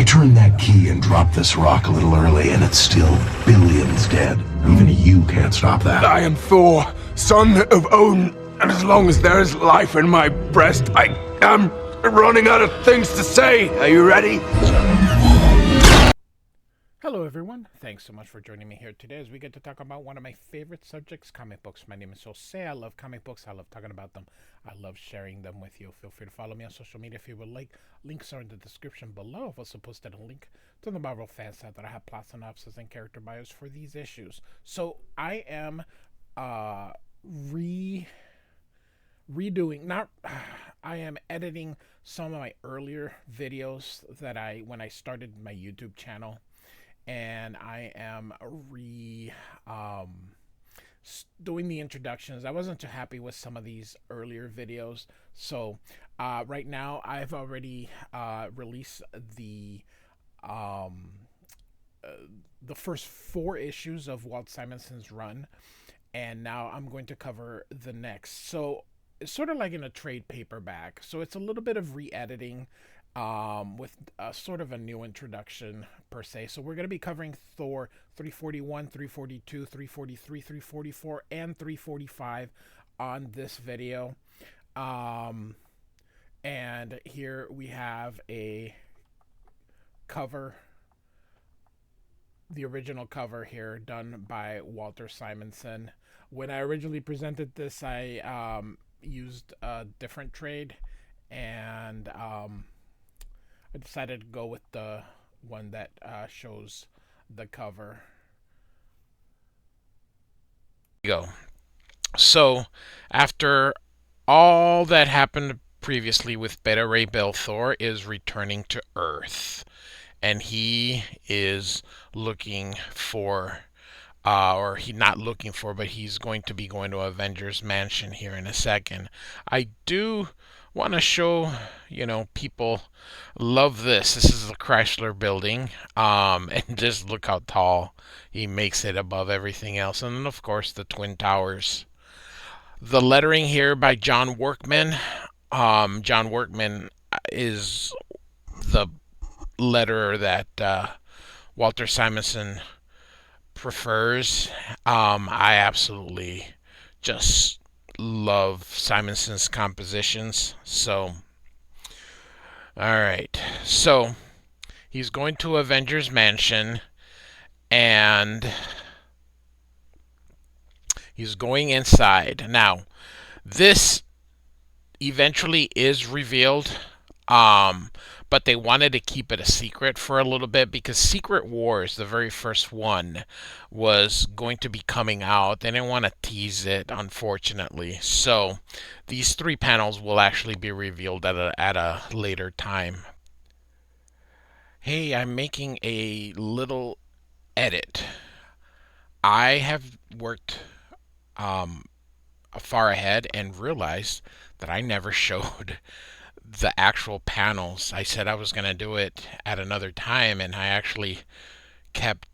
I turned that key and dropped this rock a little early, and it's still billions dead. Even you can't stop that. I am Thor, son of Odin, and as long as there is life in my breast, I am running out of things to say. Are you ready? Hello everyone, thanks so much for joining me here today as we get to talk about one of my favorite subjects, comic books. My name is Jose. I love comic books. I love talking about them. I love sharing them with you. Feel free to follow me on social media if you would like. Links are in the description below. I've also posted a link to the Marvel fan site that I have plot synopsis and character bios for these issues. So I am I am editing some of my earlier videos that when I started my YouTube channel. And I am doing the introductions. I wasn't too happy with some of these earlier videos, so right now I've already released the first 4 issues of Walt Simonson's run, and now I'm going to cover the next. So it's sort of like in a trade paperback, so it's a little bit of re-editing with sort of a new introduction per se. So we're going to be covering Thor 341, 342, 343, 344, and 345 on this video. And here we have a cover, the original cover here done by Walter Simonson. When I originally presented this, I used a different trade, and I decided to go with the one that shows the cover. Here we go. So, after all that happened previously with Beta Ray Bill, Thor is returning to Earth. And he is looking for, or he's not looking for, but he's going to be going to Avengers Mansion here in a second. I do want to show, people love this. This is the Chrysler building, and just look how tall he makes it above everything else. And then, of course, the Twin Towers. The lettering here by John Workman. John Workman is the letterer that Walter Simonson prefers. I absolutely just love Simonson's compositions. So, alright. So, he's going to Avengers Mansion, and he's going inside. Now, this eventually is revealed, but they wanted to keep it a secret for a little bit because Secret Wars, the very first one, was going to be coming out. They didn't want to tease it, unfortunately. So these 3 panels will actually be revealed at a later time. Hey, I'm making a little edit. I have worked far ahead and realized that I never showed the actual panels. I said I was going to do it at another time, and I actually kept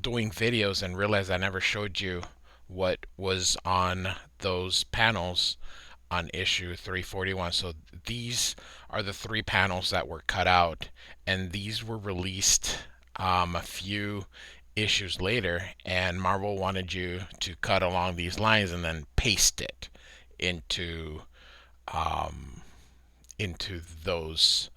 doing videos and realized I never showed you what was on those panels on issue 341. So these are the 3 panels that were cut out, and these were released a few issues later, and Marvel wanted you to cut along these lines and then paste it into those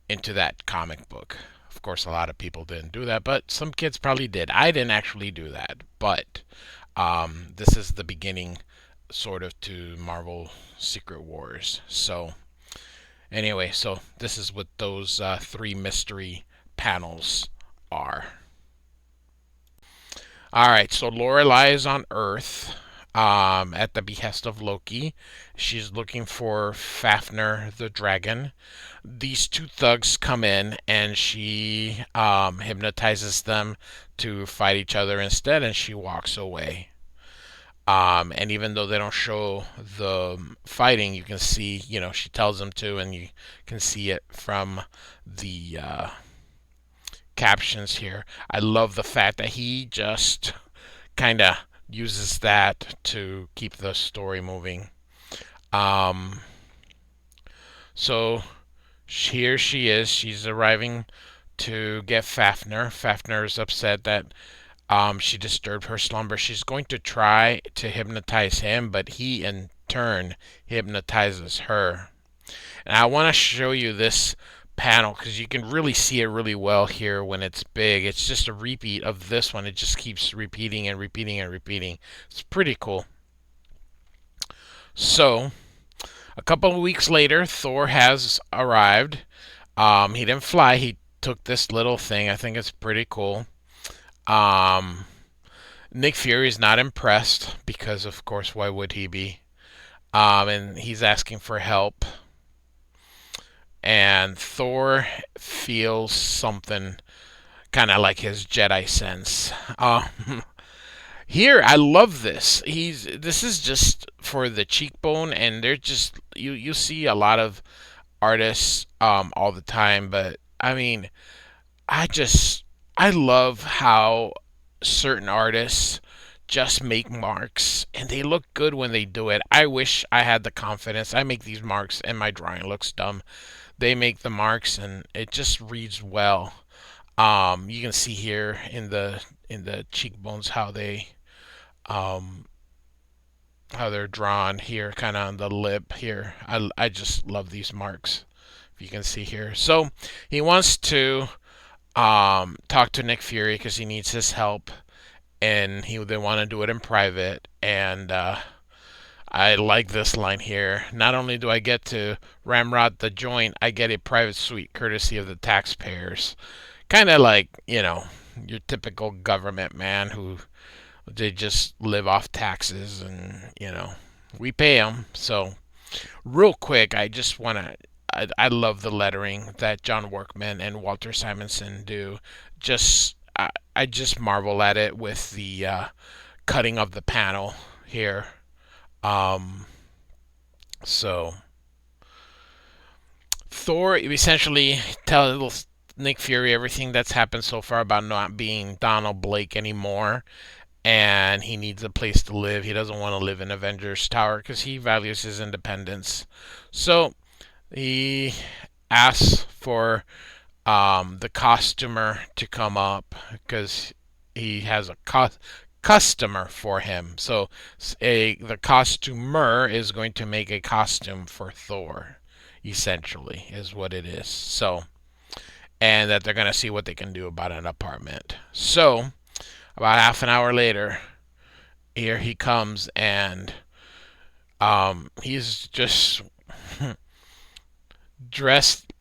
into that comic book. Of course, a lot of people didn't do that, but some kids probably did. I didn't actually do that, but this is the beginning, sort of, to Marvel Secret Wars. So anyway, so this is what those 3 mystery panels are. Alright, so Lorelei is on Earth at the behest of Loki. She's looking for Fafnir the dragon. These 2 thugs come in, and she hypnotizes them to fight each other instead, and she walks away. And even though they don't show the fighting, you can see, she tells them to, and you can see it from the captions here. I love the fact that he just kind of uses that to keep the story moving. So here she is. She's arriving to get Fafnir. Fafnir is upset that she disturbed her slumber. She's going to try to hypnotize him, but he in turn hypnotizes her. And I want to show you this panel because you can really see it really well here when it's big. It's just a repeat of this one. It just keeps repeating and repeating and repeating. It's pretty cool. So, a couple of weeks later, Thor has arrived. He didn't fly. He took this little thing. I think it's pretty cool. Um, Nick Fury is not impressed because, of course, why would he be? And he's asking for help. And Thor feels something kind of like his Jedi sense. Here, I love this. This is just for the cheekbone, and they're just you see a lot of artists all the time, but I mean, I love how certain artists just make marks and they look good when they do it. I wish I had the confidence. I make these marks and my drawing looks dumb. They make the marks and it just reads well. You can see here in the cheekbones um, how they're drawn here, kind of on the lip here. I just love these marks. If you can see here, so he wants to talk to Nick Fury because he needs his help, and they want to do it in private. And I like this line here. Not only do I get to ramrod the joint, I get a private suite courtesy of the taxpayers. Kind of like, your typical government man who they just live off taxes and, we pay them. So, real quick, I just want to. I love the lettering that John Workman and Walter Simonson do. I just marvel at it with the cutting of the panel here. Um, so Thor essentially tells Nick Fury everything that's happened so far about not being Donald Blake anymore, and he needs a place to live. He doesn't want to live in Avengers Tower because he values his independence. So he asks for the costumer to come up because he has a customer for him. So the costumer is going to make a costume for Thor, essentially, is what it is. So, and that they're going to see what they can do about an apartment. So, about half an hour later, here he comes, and he's just dressed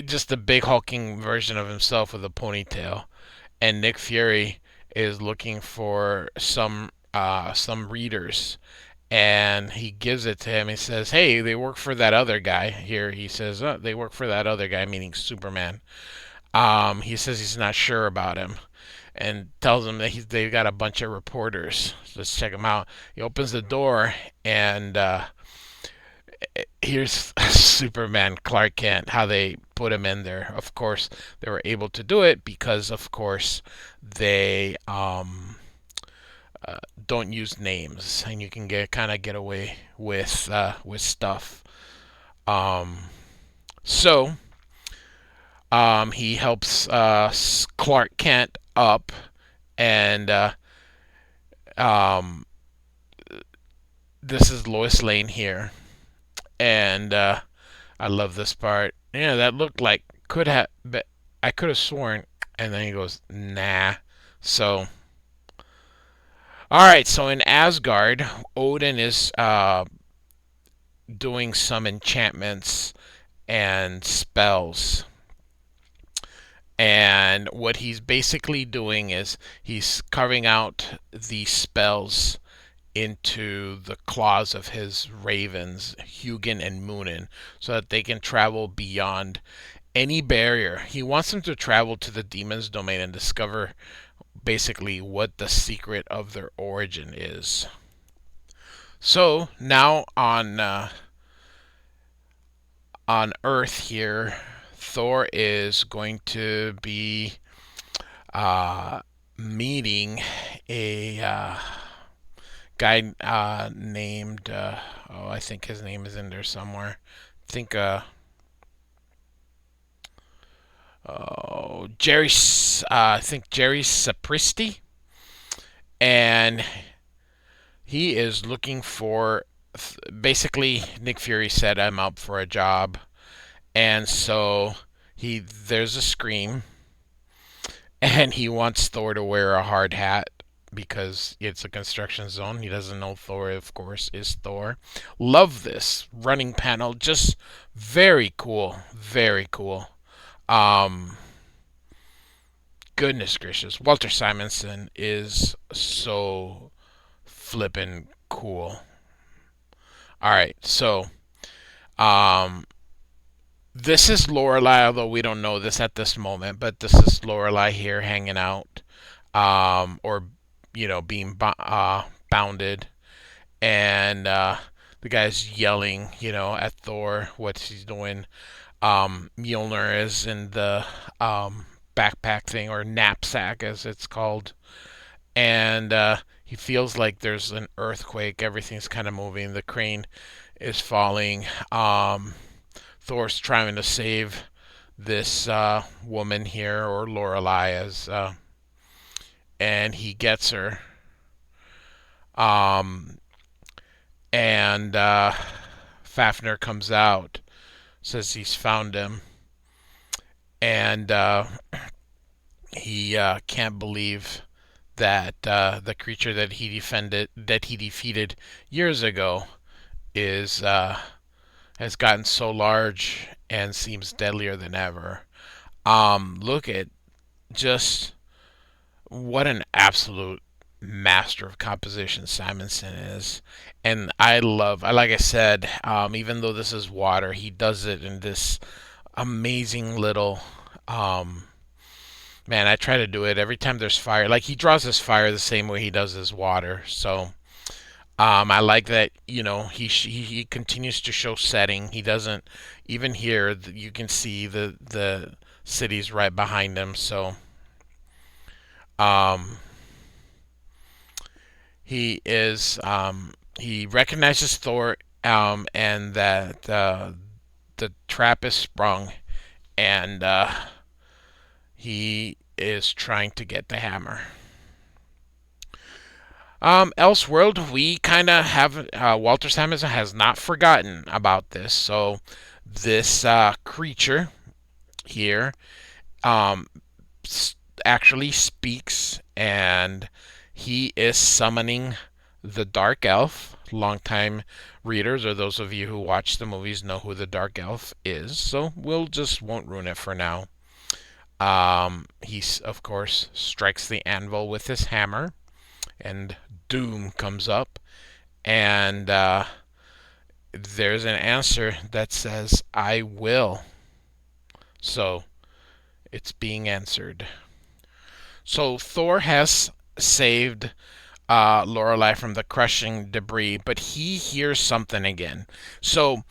just a big hulking version of himself with a ponytail, and Nick Fury is looking for some readers, and he gives it to him. He says, "Hey, they work for that other guy." Here he says, "They work for that other guy," meaning Superman. He says he's not sure about him, and tells him that they've got a bunch of reporters. Let's check him out. He opens the door, and here's Superman, Clark Kent, how they put him in there. Of course, they were able to do it because, of course, they don't use names, and you can get away with stuff. Um, so he helps Clark Kent up, and um, this is Lois Lane here, and I love this part. Yeah, that looked like could have. I could have sworn, and then he goes, "Nah." So, all right. So in Asgard, Odin is doing some enchantments and spells. And what he's basically doing is he's carving out these spells into the claws of his ravens, Hugin and Munin, so that they can travel beyond any barrier. He wants them to travel to the demon's domain and discover basically what the secret of their origin is. So now on Earth here, Thor is going to be meeting a guy named I think his name is in there somewhere. think Jerry, I think Jerry Sapristi, and he is looking for. Basically, Nick Fury said, "I'm up for a job," and so there's a scream, and he wants Thor to wear a hard hat because it's a construction zone. He doesn't know Thor, of course, is Thor. Love this running panel, just very cool, very cool. Um, Goodness gracious, Walter Simonson is so flippin' cool. All right, so um, this is Lorelai, although we don't know this at this moment, but this is Lorelai here hanging out, or being bounded, and the guy's yelling, at Thor what he's doing. Mjolnir is in the backpack thing, or knapsack as it's called, and he feels like there's an earthquake. Everything's kind of moving. The crane is falling. Thor's trying to save this woman here, or Lorelei, and he gets her. Um, and Fafnir comes out, says he's found him, and he can't believe that the creature that he defeated years ago, is has gotten so large and seems deadlier than ever. Look at just what an absolute master of composition Simonson is. And like I said, even though this is water, he does it in this amazing little, man, I try to do it every time there's fire. Like, he draws his fire the same way he does his water. So I like that. He continues to show setting. He doesn't even here. You can see the cities right behind him. So um, he recognizes Thor, and that the trap is sprung, and he is trying to get the hammer. Elseworld, we kind of have Walter Simonson has not forgotten about this. So this creature here um, actually speaks, and he is summoning the Dark Elf. Longtime readers, or those of you who watch the movies, know who the Dark Elf is. So won't ruin it for now. He, of course, strikes the anvil with his hammer, and doom comes up, and there's an answer that says, "I will." So it's being answered. So Thor has saved Lorelei from the crushing debris, but he hears something again. So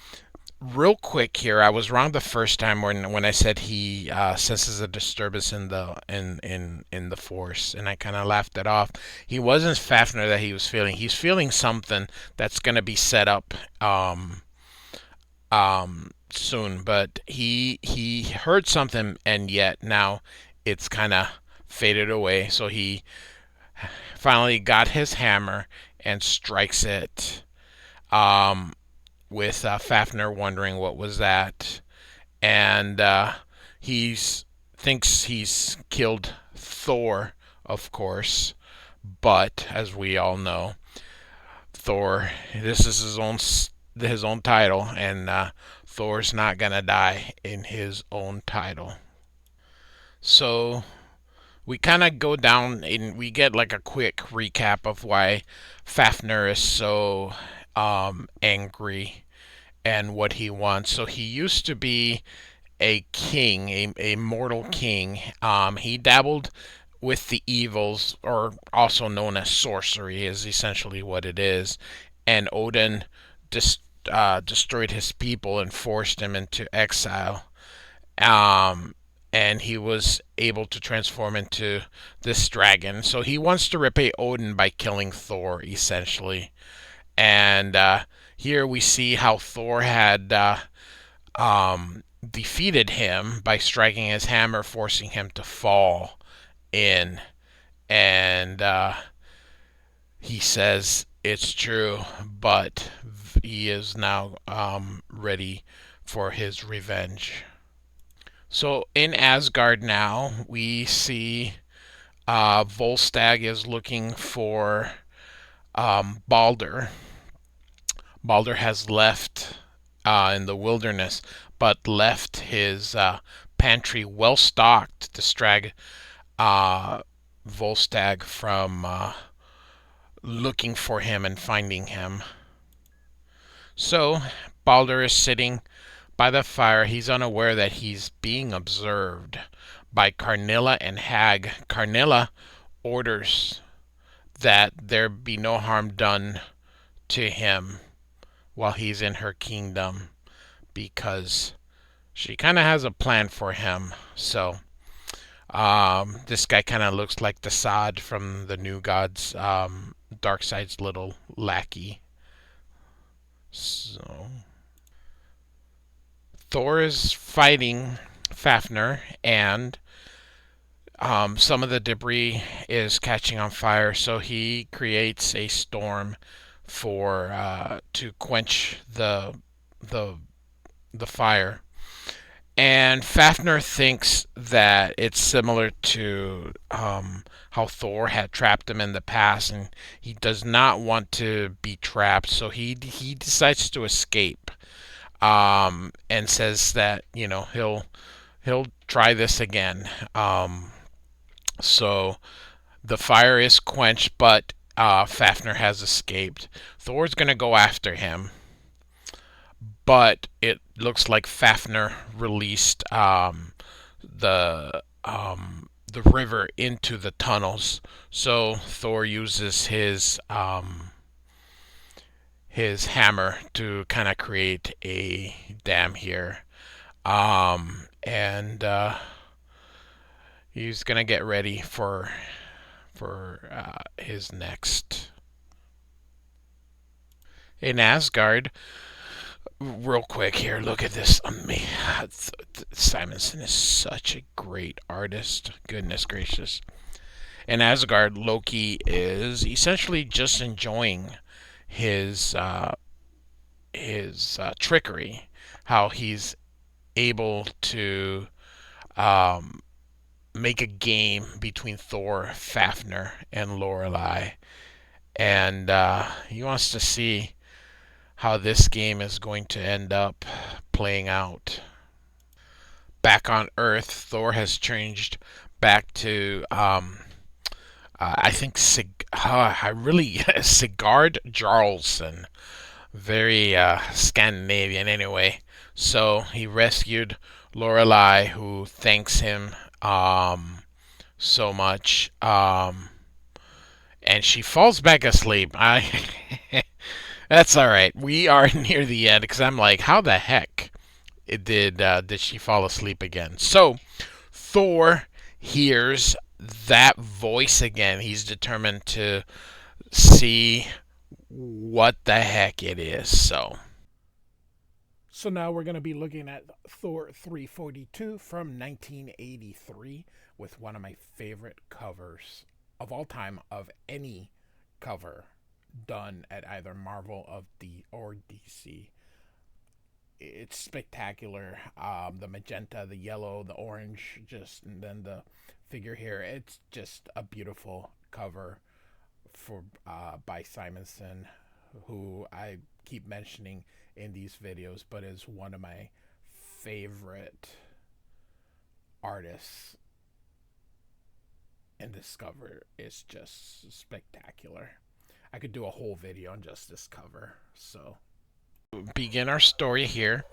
real quick here, I was wrong the first time when I said he senses a disturbance in the force, and I kind of laughed it off. He wasn't Fafnir that he was feeling. He's feeling something that's going to be set up soon, but he heard something, and yet now it's kind of faded away. So he finally got his hammer and strikes it. With Fafnir wondering what was that, and he thinks he's killed Thor, of course, but as we all know, Thor, this is his own title, and Thor's not gonna die in his own title. So we kind of go down and we get like a quick recap of why Fafnir is so angry and what he wants. So he used to be a king, a mortal king. He dabbled with the evils, or also known as sorcery, is essentially what it is. And Odin destroyed his people and forced him into exile. And he was able to transform into this dragon. So he wants to repay Odin by killing Thor, essentially. And here we see how Thor had defeated him by striking his hammer, forcing him to fall in. And he says it's true, but he is now ready for his revenge. So in Asgard now, we see Volstagg is looking for Balder. Balder has left in the wilderness, but left his pantry well stocked to distract Volstagg from looking for him and finding him. So Balder is sitting by the fire. He's unaware that he's being observed by Karnilla and Hag. Karnilla orders that there be no harm done to him while he's in her kingdom, because she kind of has a plan for him. So this guy kind of looks like the Sod from the New Gods, Darkseid's little lackey. So Thor is fighting Fafnir, and some of the debris is catching on fire, so he creates a storm for to quench the fire. And Fafnir thinks that it's similar to how Thor had trapped him in the past, and he does not want to be trapped, so he decides to escape, and says that he'll try this again. So the fire is quenched, but Fafnir has escaped. Thor's gonna go after him, but it looks like Fafnir released the river into the tunnels. So Thor uses his hammer to kind of create a dam here, and he's gonna get ready for his next. In Asgard, real quick here, look at this. Simonson is such a great artist. Goodness gracious. In Asgard, Loki is essentially just enjoying his trickery. How he's able to make a game between Thor, Fafnir, and Lorelei. And he wants to see how this game is going to end up playing out. Back on Earth, Thor has changed back to I think Sigurd Jarlsson, very Scandinavian anyway. So he rescued Lorelei, who thanks him so much, and she falls back asleep. That's all right. We are near the end, because I'm like, how the heck did she fall asleep again? So Thor hears that voice again. He's determined to see what the heck it is. So now we're going to be looking at Thor 342 from 1983, with one of my favorite covers of all time of any cover done at either Marvel or DC. It's spectacular. The magenta, the yellow, the orange, and then the figure here. It's just a beautiful cover by Simonson, who I keep mentioning in these videos, but is one of my favorite artists. And this cover is just spectacular. I could do a whole video on just this cover. So begin our story here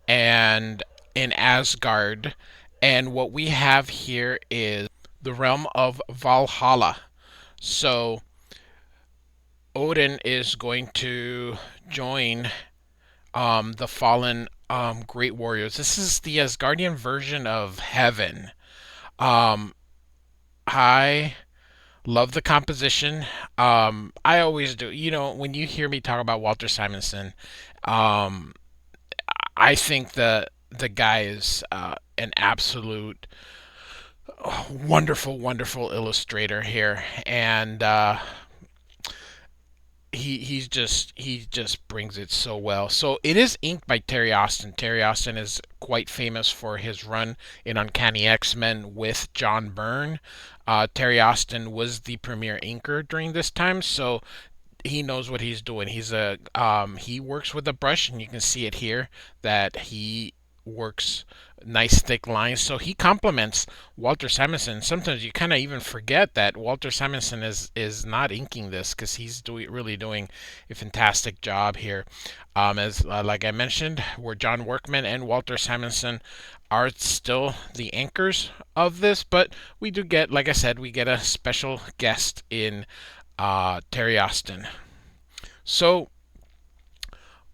and in Asgard, and what we have here is the realm of Valhalla. So Odin is going to join the fallen great warriors. This is the Asgardian version of heaven. I love the composition. I always do. When you hear me talk about Walter Simonson, I think that the guy is an absolute wonderful, wonderful illustrator here, and he just brings it so well. So it is inked by Terry Austin. Terry Austin is quite famous for his run in Uncanny X-Men with John Byrne. Terry Austin was the premier inker during this time, so he knows what he's doing. He works with a brush, and you can see it here that he works nice thick lines. So he complements Walter Simonson. Sometimes you kind of even forget that Walter Simonson is not inking this because he's really doing a fantastic job here. As like I mentioned, where John Workman and Walter Simonson are still the anchors of this, but we do get, like I said, we get a special guest in Terry Austin. So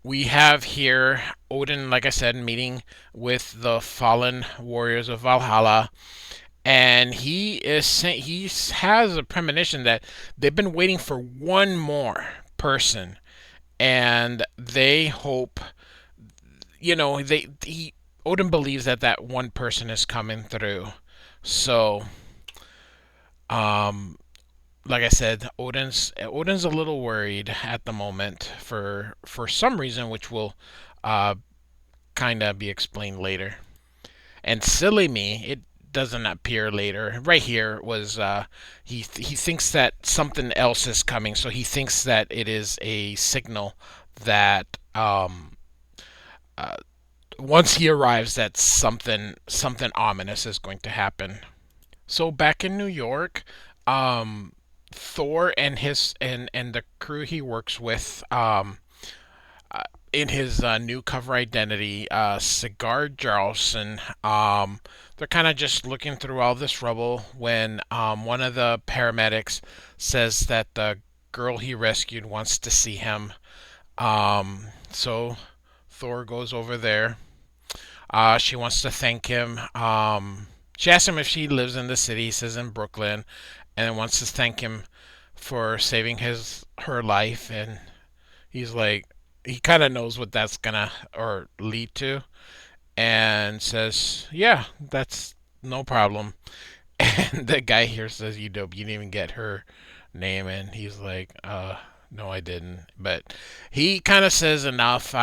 we have here Odin, like I said, meeting with the fallen warriors of Valhalla, and he has a premonition that they've been waiting for one more person, and they hope, Odin believes that that one person is coming through. So, um, like I said, Odin's a little worried at the moment for some reason, which will uh, kind of be explained later. And silly me, it doesn't appear later. Right here was he thinks that something else is coming, so he thinks that it is a signal that uh, once he arrives, that something ominous is going to happen. So back in New York, um, Thor and the crew he works with, uh, in his new cover identity, Sigurd Jarlson, they're kind of just looking through all this rubble when one of the paramedics says that the girl he rescued wants to see him. So Thor goes over there. She wants to thank him. She asks him if she lives in the city. He says in Brooklyn, and wants to thank him for saving his her life. And he's like, he kind of knows what that's gonna or lead to, and says, "Yeah, that's no problem." And the guy here says, "You dope. You didn't even get her name." And he's like, no, I didn't." But he kind of says enough.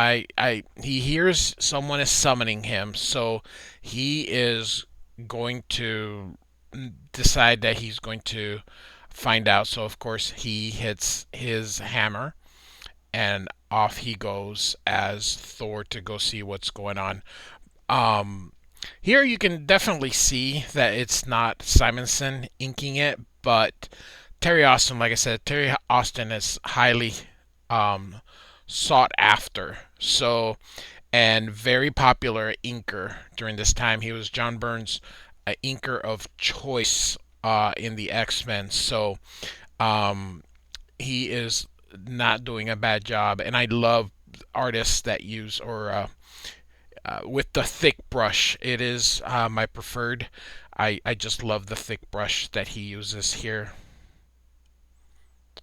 He hears someone is summoning him, so he is going to decide that he's going to find out. So of course he hits his hammer, and off he goes as Thor to go see what's going on. Um, Here you can definitely see that it's not Simonson inking it, but Terry Austin, like I said, Terry Austin is highly um, sought after. So, and very popular inker during this time. He was John Byrne's inker of choice in the X-Men. So, um, he is not doing a bad job, and I love artists that use or with the thick brush. It is my preferred. I just love the thick brush that he uses here.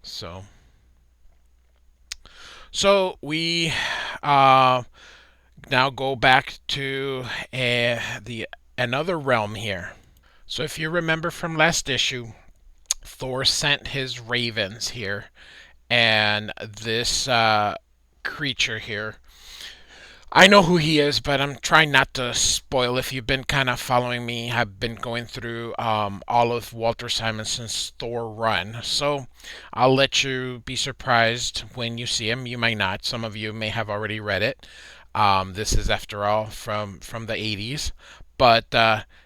So we uh, now go back to the another realm here. So if you remember from last issue, Thor sent his ravens here, and this creature here, I know who he is, but I'm trying not to spoil. If you've been kind of following me, I've been going through all of Walter Simonson's Thor run. So I'll let you be surprised when you see him. You might not. Some of you may have already read it. This is, after all, from the 80s. But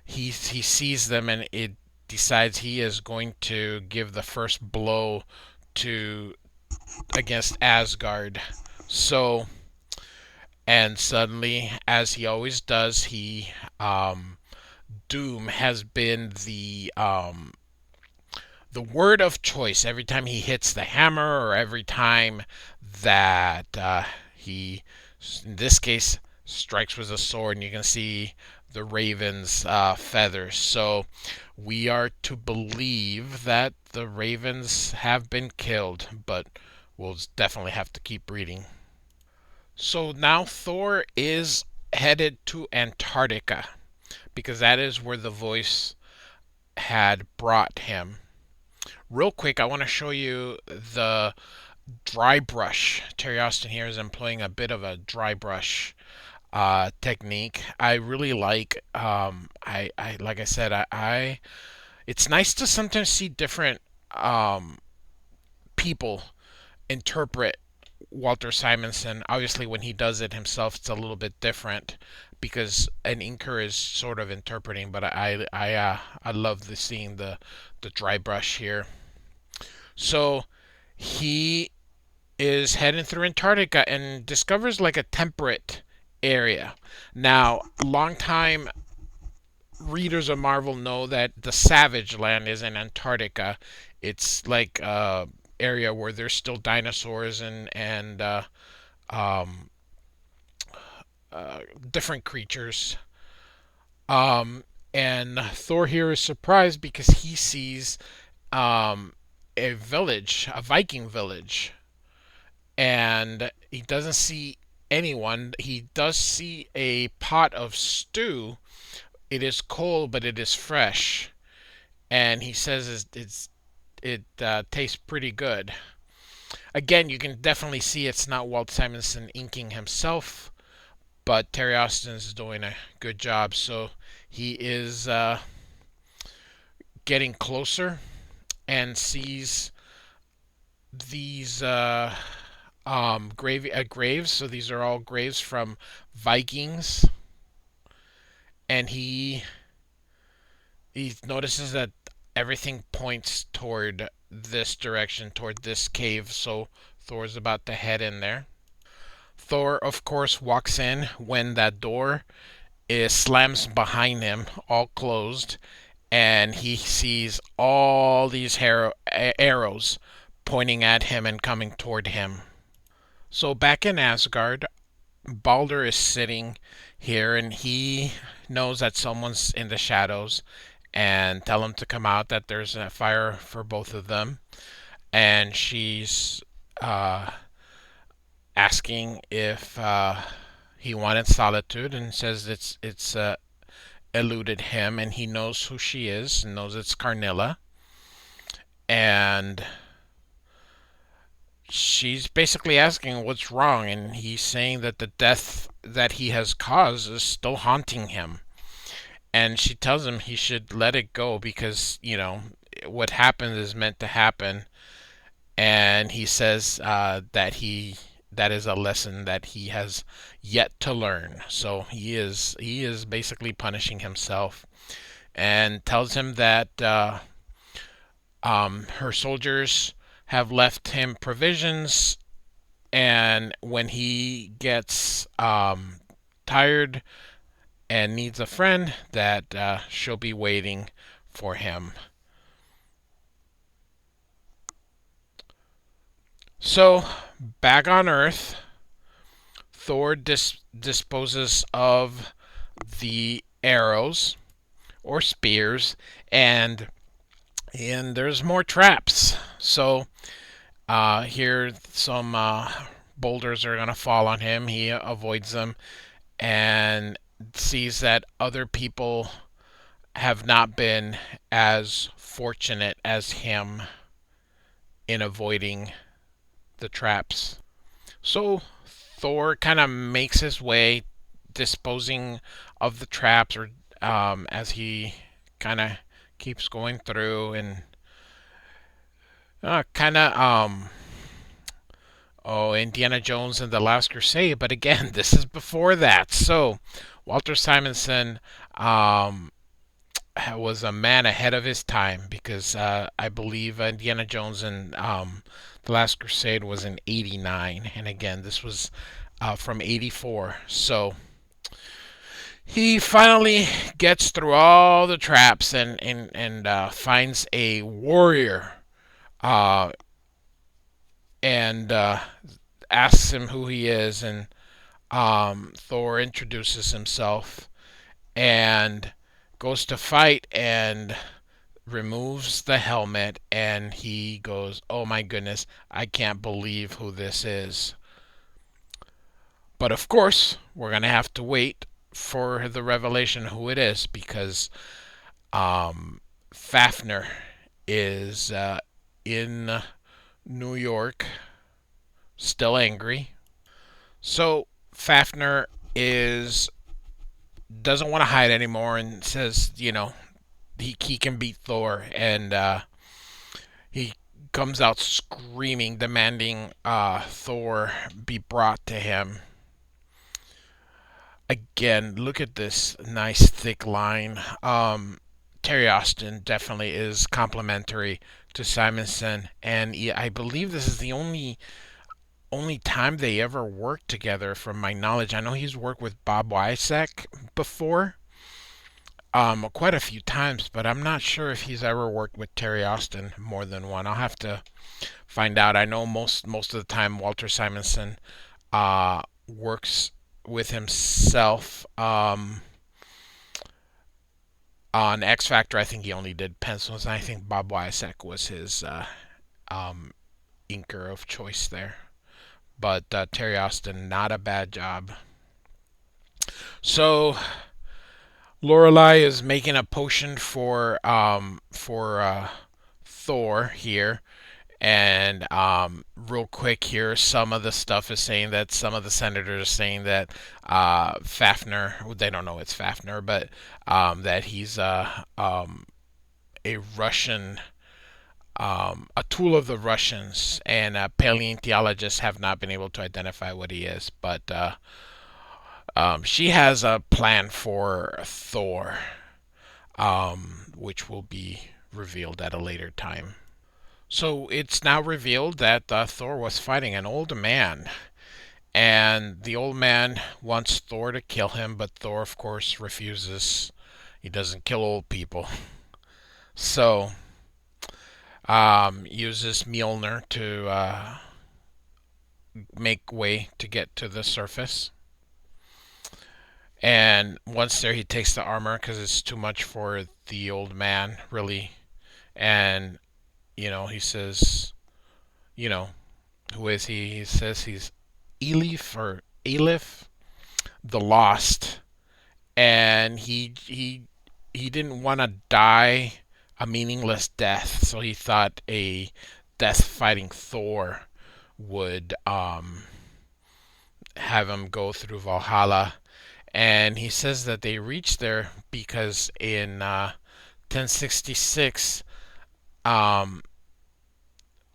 he sees them, and it decides he is going to give the first blow to against Asgard. So, and suddenly, as he always does, he Doom has been the word of choice every time he hits the hammer, or every time that he, in this case, strikes with a sword. And you can see the raven's feathers. So we are to believe that the ravens have been killed, but we'll definitely have to keep reading. So now Thor is headed to Antarctica because that is where the voice had brought him. Real quick, I want to show you the dry brush. Terry Austin here is employing a bit of a dry brush technique. I really like. I like I said, I. It's nice to sometimes see different um, people interpret Walter Simonson. Obviously, when he does it himself, it's a little bit different because an inker is sort of interpreting. But I love seeing the dry brush here. So he is heading through Antarctica and discovers like a temperate area. Now, longtime readers of Marvel know that the Savage Land is in Antarctica. It's like a area where there's still dinosaurs and um, different creatures. Um, and Thor here is surprised because he sees a village, a Viking village, and he doesn't see anyone. He does see a pot of stew. It is cold, but it is fresh, and he says it tastes pretty good. Again, you can definitely see it's not Walt Simonson inking himself, but Terry Austin is doing a good job. So he is getting closer and sees these graves. So these are all graves from Vikings, and he notices that everything points toward this direction, toward this cave. So Thor's about to head in there. Thor, of course, walks in when that door is slams behind him, all closed, and he sees all these arrows pointing at him and coming toward him. So back in Asgard, Balder is sitting here and he knows that someone's in the shadows and tell him to come out, that there's a fire for both of them. And she's asking if he wanted solitude and says it's eluded him, and he knows who she is and knows it's Carnilla. And she's basically asking what's wrong, and he's saying that the death that he has caused is still haunting him. And she tells him he should let it go because, what happened is meant to happen. And he says that is a lesson that he has yet to learn. So he is basically punishing himself, and tells him that her soldiers have left him provisions, and when he gets tired and needs a friend, that she'll be waiting for him. So, back on Earth, Thor disposes of the arrows or spears, and there's more traps. So, here some boulders are gonna fall on him. He avoids them and sees that other people have not been as fortunate as him in avoiding the traps. So Thor kind of makes his way, disposing of the traps, or as he kind of keeps going through, and kind of Indiana Jones and the Last Crusade. But again, this is before that. So Walter Simonson was a man ahead of his time, because I believe Indiana Jones and the Last Crusade was in '89, and again, this was from '84. So he finally gets through all the traps and finds a warrior, uh, and asks him who he is, and Thor introduces himself and goes to fight and removes the helmet, and he goes, "Oh my goodness, I can't believe who this is." But of course, we're going to have to wait for the revelation who it is, because Fafnir is in New York, still angry. So Fafnir is doesn't want to hide anymore and says, he can beat Thor, and he comes out screaming, demanding Thor be brought to him. Again, look at this nice thick line. Terry Austin definitely is complimentary to Simonson, and I believe this is the only time they ever worked together, from my knowledge. I know he's worked with Bob Wysack before, quite a few times, but I'm not sure if he's ever worked with Terry Austin more than one. I'll have to find out. I know most of the time Walter Simonson works with himself. On X Factor, I think he only did pencils, and I think Bob Wysack was his inker of choice there. But Terry Austin, not a bad job. So Lorelai is making a potion for Thor here, and real quick here, some of the stuff is saying that some of the senators are saying that Fafnir, they don't know it's Fafnir, but that he's a Russian, a tool of the Russians, and paleontologists have not been able to identify what he is. But she has a plan for Thor, which will be revealed at a later time. So it's now revealed that Thor was fighting an old man, and the old man wants Thor to kill him, but Thor, of course, refuses. He doesn't kill old people. So uses Mjolnir to make way to get to the surface. And once there, he takes the armor because it's too much for the old man, really. And, he says, who is he? He says he's Elif, the Lost. And he didn't want to die a meaningless death, so he thought a death fighting Thor would have him go through Valhalla. And he says that they reached there because in 1066,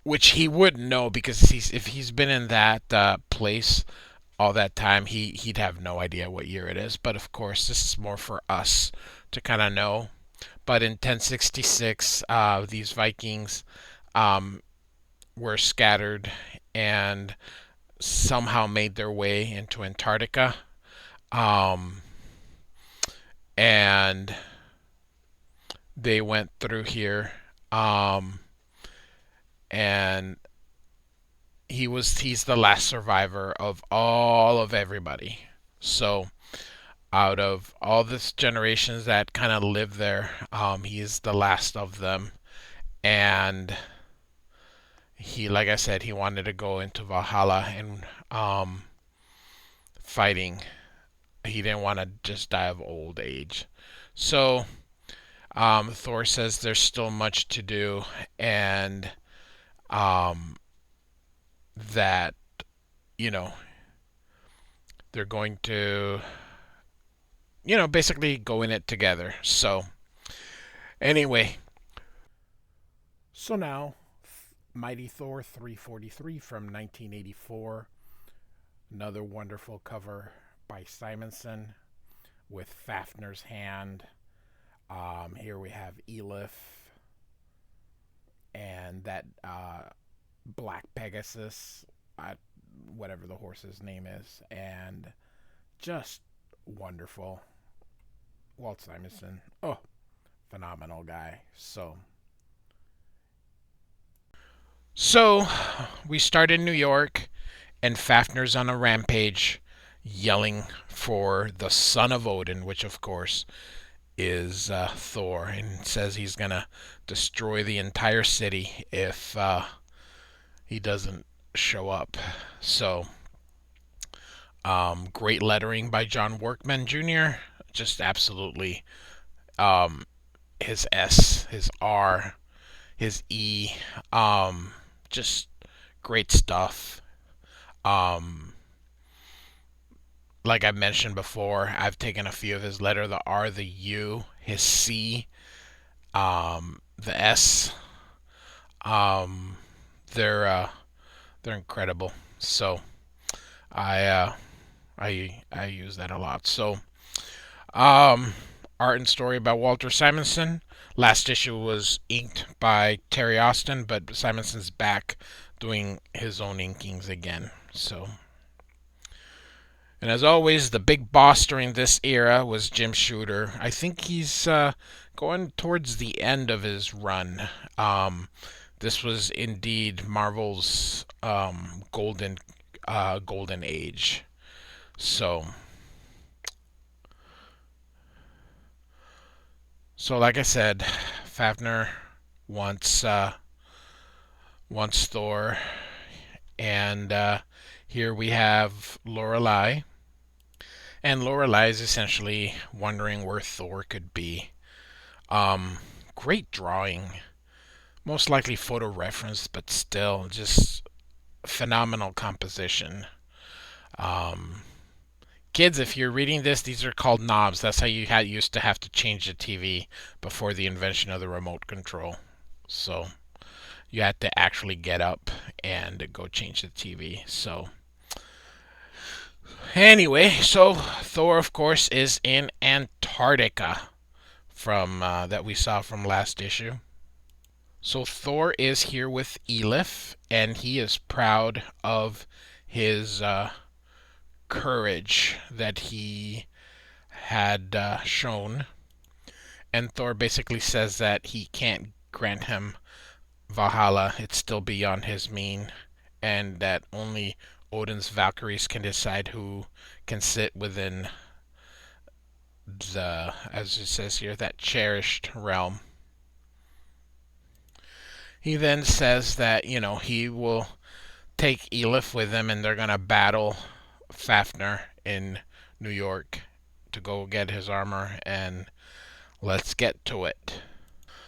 which he wouldn't know, because if he's been in that place all that time, he'd have no idea what year it is. But of course, this is more for us to kind of know. But in 1066, these Vikings were scattered and somehow made their way into Antarctica. And they went through here. And he's the last survivor of all of everybody. So out of all this generations that kind of lived there, he is the last of them. And he, like I said, he wanted to go into Valhalla and fighting. He didn't want to just die of old age. So Thor says there's still much to do, and that they're going to basically go in it together. So anyway, so now Mighty Thor 343 from 1984, another wonderful cover by Simonson with Fafnir's hand. Here we have Elif and that Black Pegasus, whatever the horse's name is, and just wonderful. Walt Simonson, phenomenal guy. So we start in New York, and Fafnir's on a rampage, yelling for the son of Odin, which of course is Thor, and says he's gonna destroy the entire city if he doesn't show up. So Great lettering by John Workman Jr. Just absolutely. Um, his S, his R, his E. Um, just great stuff. Um, like I mentioned before, I've taken a few of his letter, the R, the U, his C, the S. Um, they're they're incredible. So I I use that a lot. So art and story by Walter Simonson. Last issue was inked by Terry Austin, but Simonson's back doing his own inkings again. So, and as always, the big boss during this era was Jim Shooter. I think he's going towards the end of his run. This was indeed Marvel's golden age. So, like I said, Fafner wants Thor, and here we have Lorelei, and Lorelei is essentially wondering where Thor could be. Um, Great drawing, most likely photo reference, but still just phenomenal composition. Um, Kids, if you're reading this, these are called knobs. That's how you used to have to change the TV before the invention of the remote control. So you had to actually get up and go change the TV. So anyway, so Thor, of course, is in Antarctica from that we saw from last issue. So Thor is here with Elif, and he is proud of his courage that he had shown. And Thor basically says that he can't grant him Valhalla, it's still beyond his mean, and that only Odin's Valkyries can decide who can sit within the, as it says here, that cherished realm. He then says that, he will take Elif with him and they're going to battle Fafner in New York to go get his armor, and let's get to it.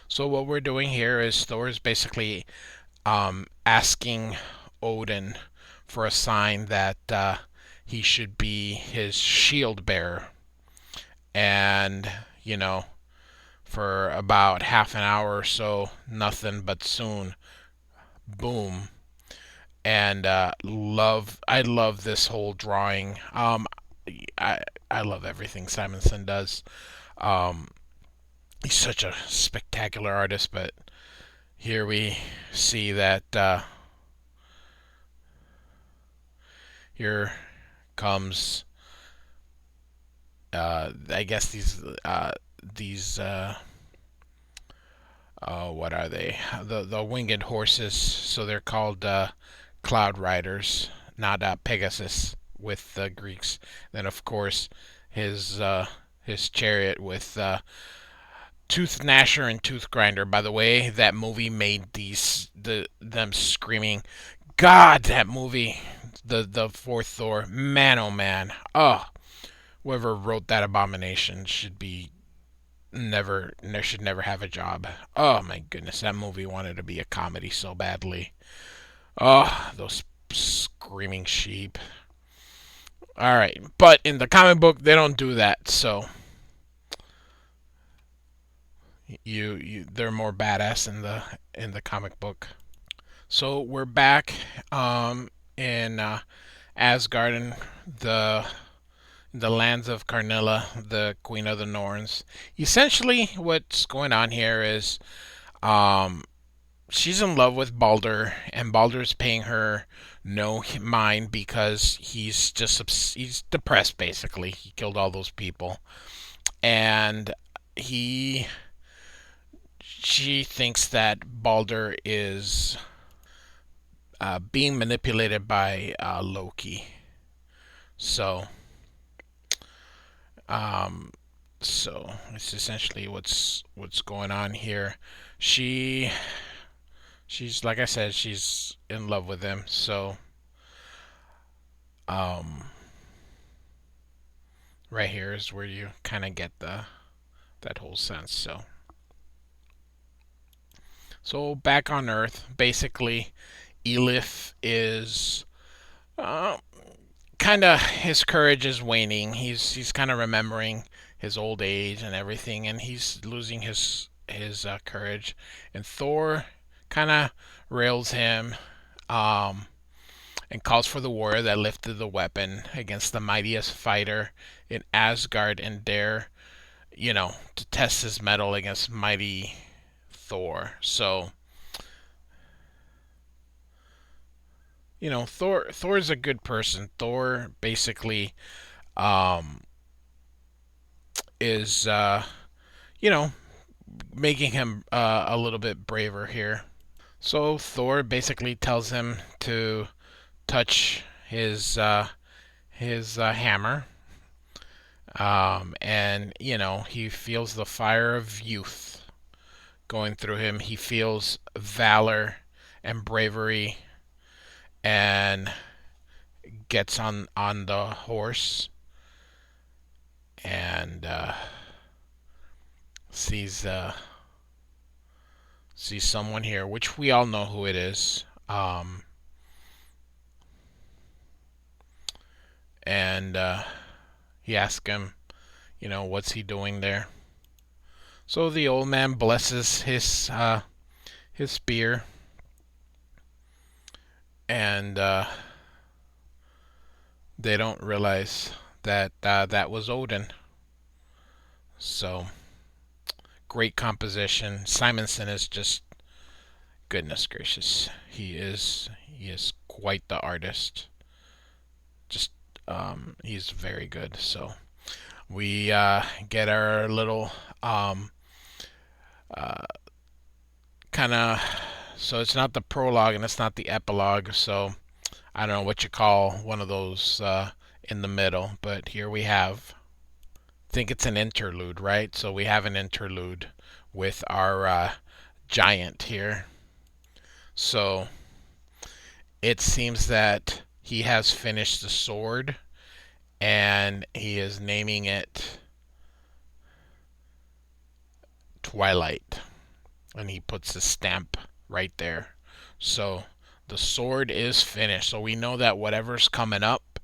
So what we're doing here is Thor is basically asking Odin for a sign that he should be his shield bearer. And, for about half an hour or so, nothing, but soon, boom. And I love this whole drawing. I love everything Simonson does. Um, he's such a spectacular artist, but here we see that here comes I guess these what are they? The winged horses. So they're called cloud riders, not Pegasus with the Greeks. Then of course his chariot with Tooth Gnasher and Tooth Grinder. By the way, that movie made them screaming. God, that movie, the fourth Thor, man, oh man, oh, whoever wrote that abomination should never have a job. Oh my goodness, that movie wanted to be a comedy so badly. Oh, those screaming sheep. All right, but in the comic book they don't do that, so they're more badass in the comic book. So we're back in Asgard and the lands of Karnilla, the Queen of the Norns. Essentially, what's going on here is um, she's in love with Balder, and Balder's paying her no mind because he's depressed. Basically, he killed all those people, and she thinks that Balder is being manipulated by Loki. So, um, it's essentially what's going on here. She's like I said, she's in love with him. So, um, Right here is where you kind of get that whole sense. So back on Earth, basically, Elif is uh, kind of his courage is waning. He's kind of remembering his old age and everything, and he's losing his courage. And Thor kind of rails him, um, and calls for the warrior that lifted the weapon against the mightiest fighter in Asgard and dare, to test his mettle against mighty Thor. So, Thor's a good person. Thor basically um, is you know making him a little bit braver here. So Thor basically tells him to touch his hammer, and he feels the fire of youth going through him. He feels valor and bravery, and gets on the horse and sees someone here, which we all know who it is. And he asks him, what's he doing there? So the old man blesses his spear, and they don't realize that that was Odin. So great composition. Simonson is just goodness gracious. He is quite the artist. Just he's very good. So we get our little uh, kind of. So it's not the prologue and it's not the epilogue. So I don't know what you call one of those in the middle, but here we have. I think it's an interlude, right? So we have an interlude with our giant here. So it seems that he has finished the sword and he is naming it Twilight. And he puts the stamp right there. So the sword is finished. So we know that whatever's coming up,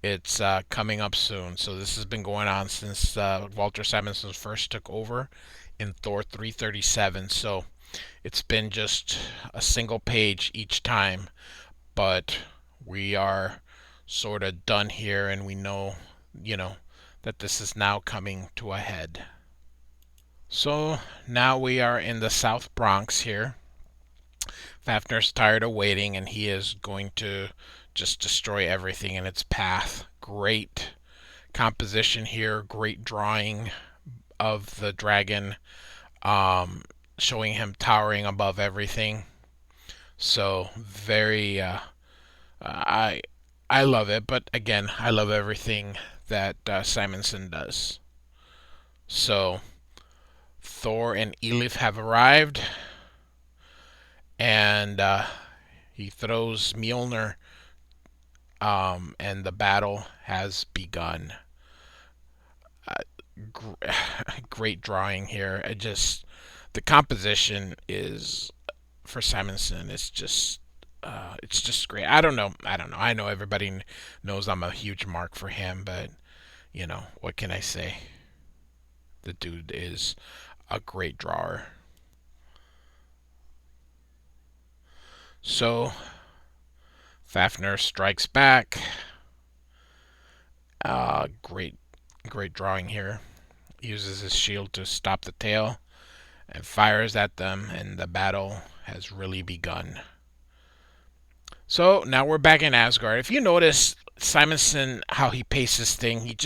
it's coming up soon. So this has been going on since Walter Simonson first took over in Thor 337. So it's been just a single page each time, but we are sort of done here, and we know, that this is now coming to a head. So now we are in the South Bronx here. Fafner's tired of waiting, and he is going to just destroy everything in its path. Great composition here, great drawing of the dragon, showing him towering above everything. So very, I I love it, but again, I love everything that Simonson does. So Thor and Elif have arrived, and he throws Mjolnir, and the battle has begun. Uh, Great drawing here. The composition is for Simonson. It's just great. I don't know. I don't know. I know everybody knows I'm a huge mark for him, but what can I say? The dude is a great drawer. So Fafner strikes back. Great, great drawing here. Uses his shield to stop the tail and fires at them, and the battle has really begun. So now we're back in Asgard. If you notice Simonson, how he paces thing,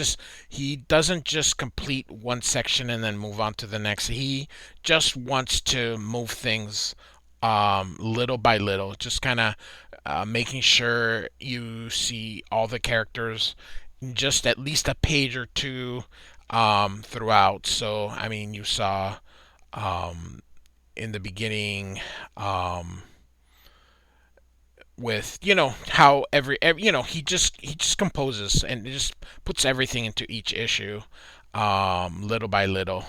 he doesn't just complete one section and then move on to the next. He just wants to move things little by little, just kind of making sure you see all the characters just at least a page or two throughout. So I mean, you saw in the beginning. with how every he just composes and just puts everything into each issue, little by little.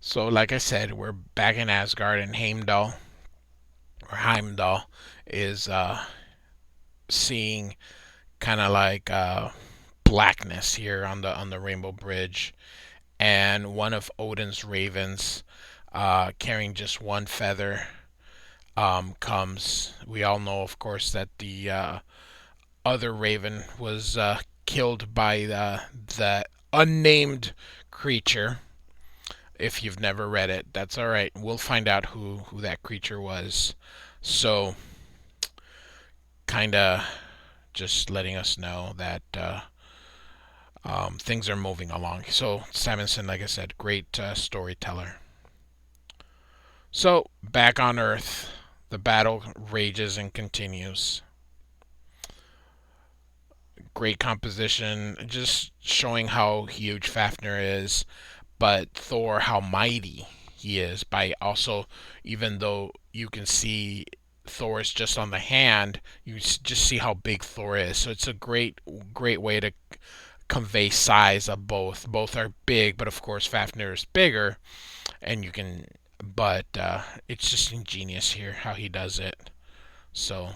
So like I said, we're back in Asgard, and Heimdall is seeing kind of like blackness here on the Rainbow Bridge, and one of Odin's ravens, carrying just one feather, comes. We all know, of course, that the other raven was killed by the unnamed creature. If you've never read it, that's all right. We'll find out who that creature was. So, kind of just letting us know that things are moving along. So, Simonson, like I said, great storyteller. So, back on Earth, the battle rages and continues. Great composition, just showing how huge Fafnir is, but Thor, how mighty he is. By also, even though you can see Thor is just on the hand, you just see how big Thor is. So it's a great way to convey size of both. Both are big, but of course Fafnir is bigger, and you can. But it's just ingenious here how he does it. So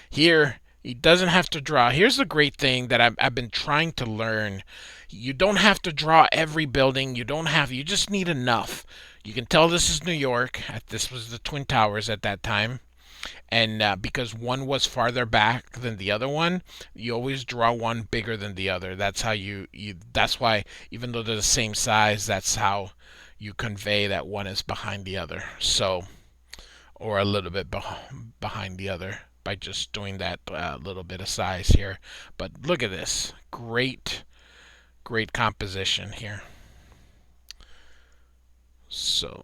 here, he doesn't have to draw. Here's the great thing that I've been trying to learn. You don't have to draw every building. You just need enough. You can tell this is New York. This was the Twin Towers at that time. And because one was farther back than the other one, you always draw one bigger than the other. That's how that's why, even though they're the same size, that's how you convey that one is behind the other. So, or a little bit behind the other, by just doing that little bit of size here. But look at this. Great composition here. So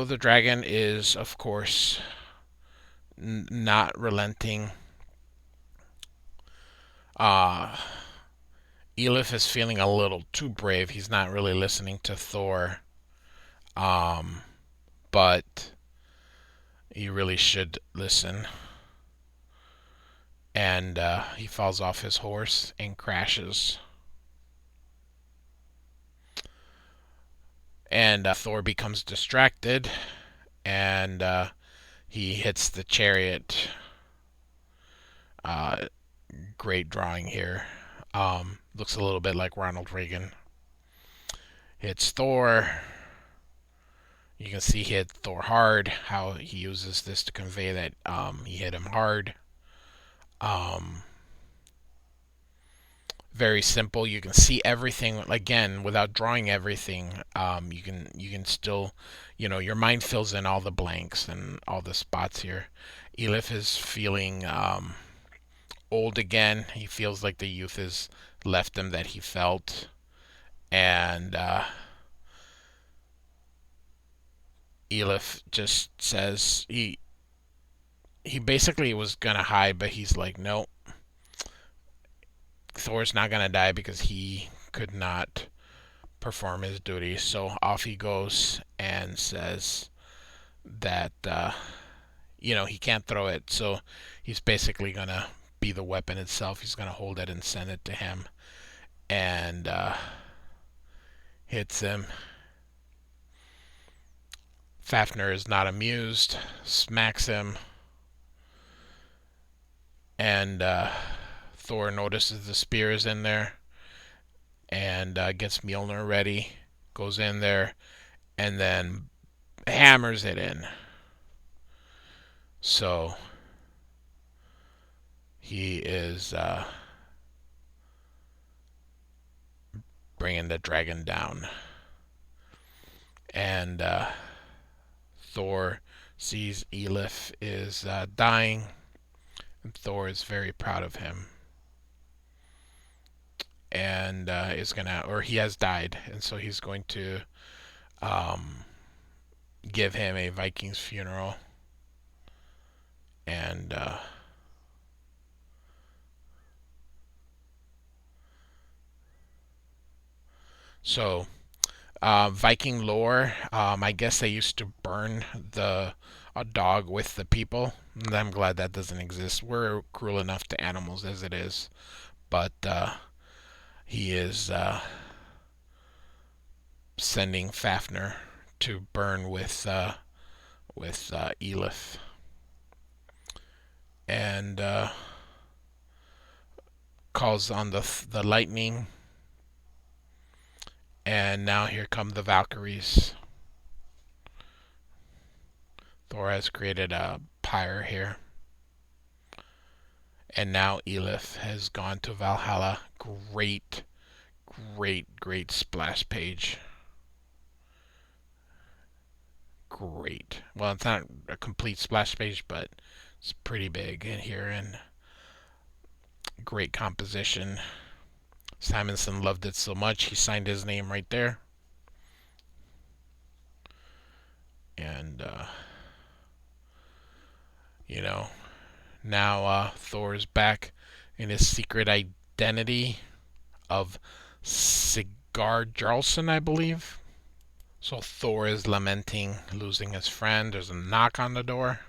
the dragon is, of course, not relenting. Elif is feeling a little too brave. He's not really listening to Thor. But he really should listen. And he falls off his horse and crashes. And Thor becomes distracted, and he hits the chariot. Great drawing here. Looks a little bit like Ronald Reagan. Hits Thor. You can see he hit Thor hard. How he uses this to convey that he hit him hard. Very simple. You can see everything again without drawing everything. You can still, your mind fills in all the blanks and all the spots here. Elif is feeling old again. He feels like the youth has left him that he felt, and Elif just says he basically was gonna hide, but he's like, no, Thor's not gonna die because he could not perform his duty. So off he goes and says that he can't throw it. So he's basically gonna be the weapon itself. He's gonna hold it and send it to him, and hits him. Fafnir is not amused, smacks him, and Thor notices the spear is in there, and gets Mjolnir ready, goes in there, and then hammers it in. So he is bringing the dragon down, and Thor sees Elif is dying, and Thor is very proud of him, and he has died, and so he's going to give him a Viking's funeral, and so Viking lore. I guess they used to burn a dog with the people. And I'm glad that doesn't exist. We're cruel enough to animals as it is, but he is sending Fafnir to burn with Elif, and calls on the lightning. And now here come the Valkyries. Thor has created a pyre here. And now Elif has gone to Valhalla. Great, great splash page. Great. Well, it's not a complete splash page, but it's pretty big in here, and great composition. Simonson loved it so much, he signed his name right there. And, you know, now Thor is back in his secret identity of Sigurd Jarlson, I believe. So Thor is lamenting losing his friend. There's a knock on the door.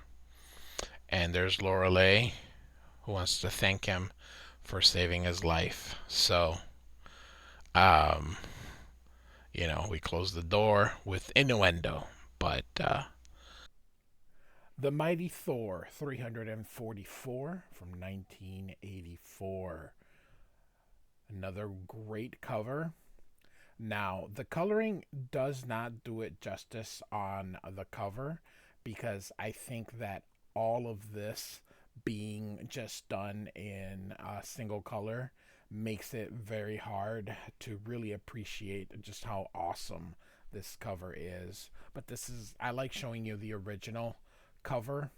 And there's Lorelei, who wants to thank him for saving his life. So, we close the door with innuendo. But, The Mighty Thor 344 from 1984. Another great cover. Now, the coloring does not do it justice on the cover, because I think that all of this being just done in a single color makes it very hard to really appreciate just how awesome this cover is. But I like showing you the original cover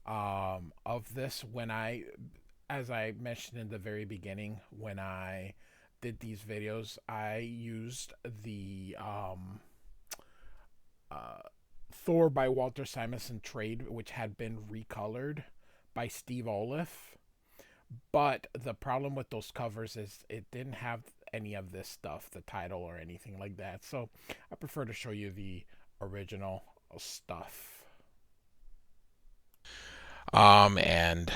of this. As I mentioned in the very beginning, when I did these videos, I used the Thor by Walter Simonson trade, which had been recolored by Steve Oliff. But the problem with those covers is it didn't have any of this stuff, the title or anything like that. So I prefer to show you the original stuff. And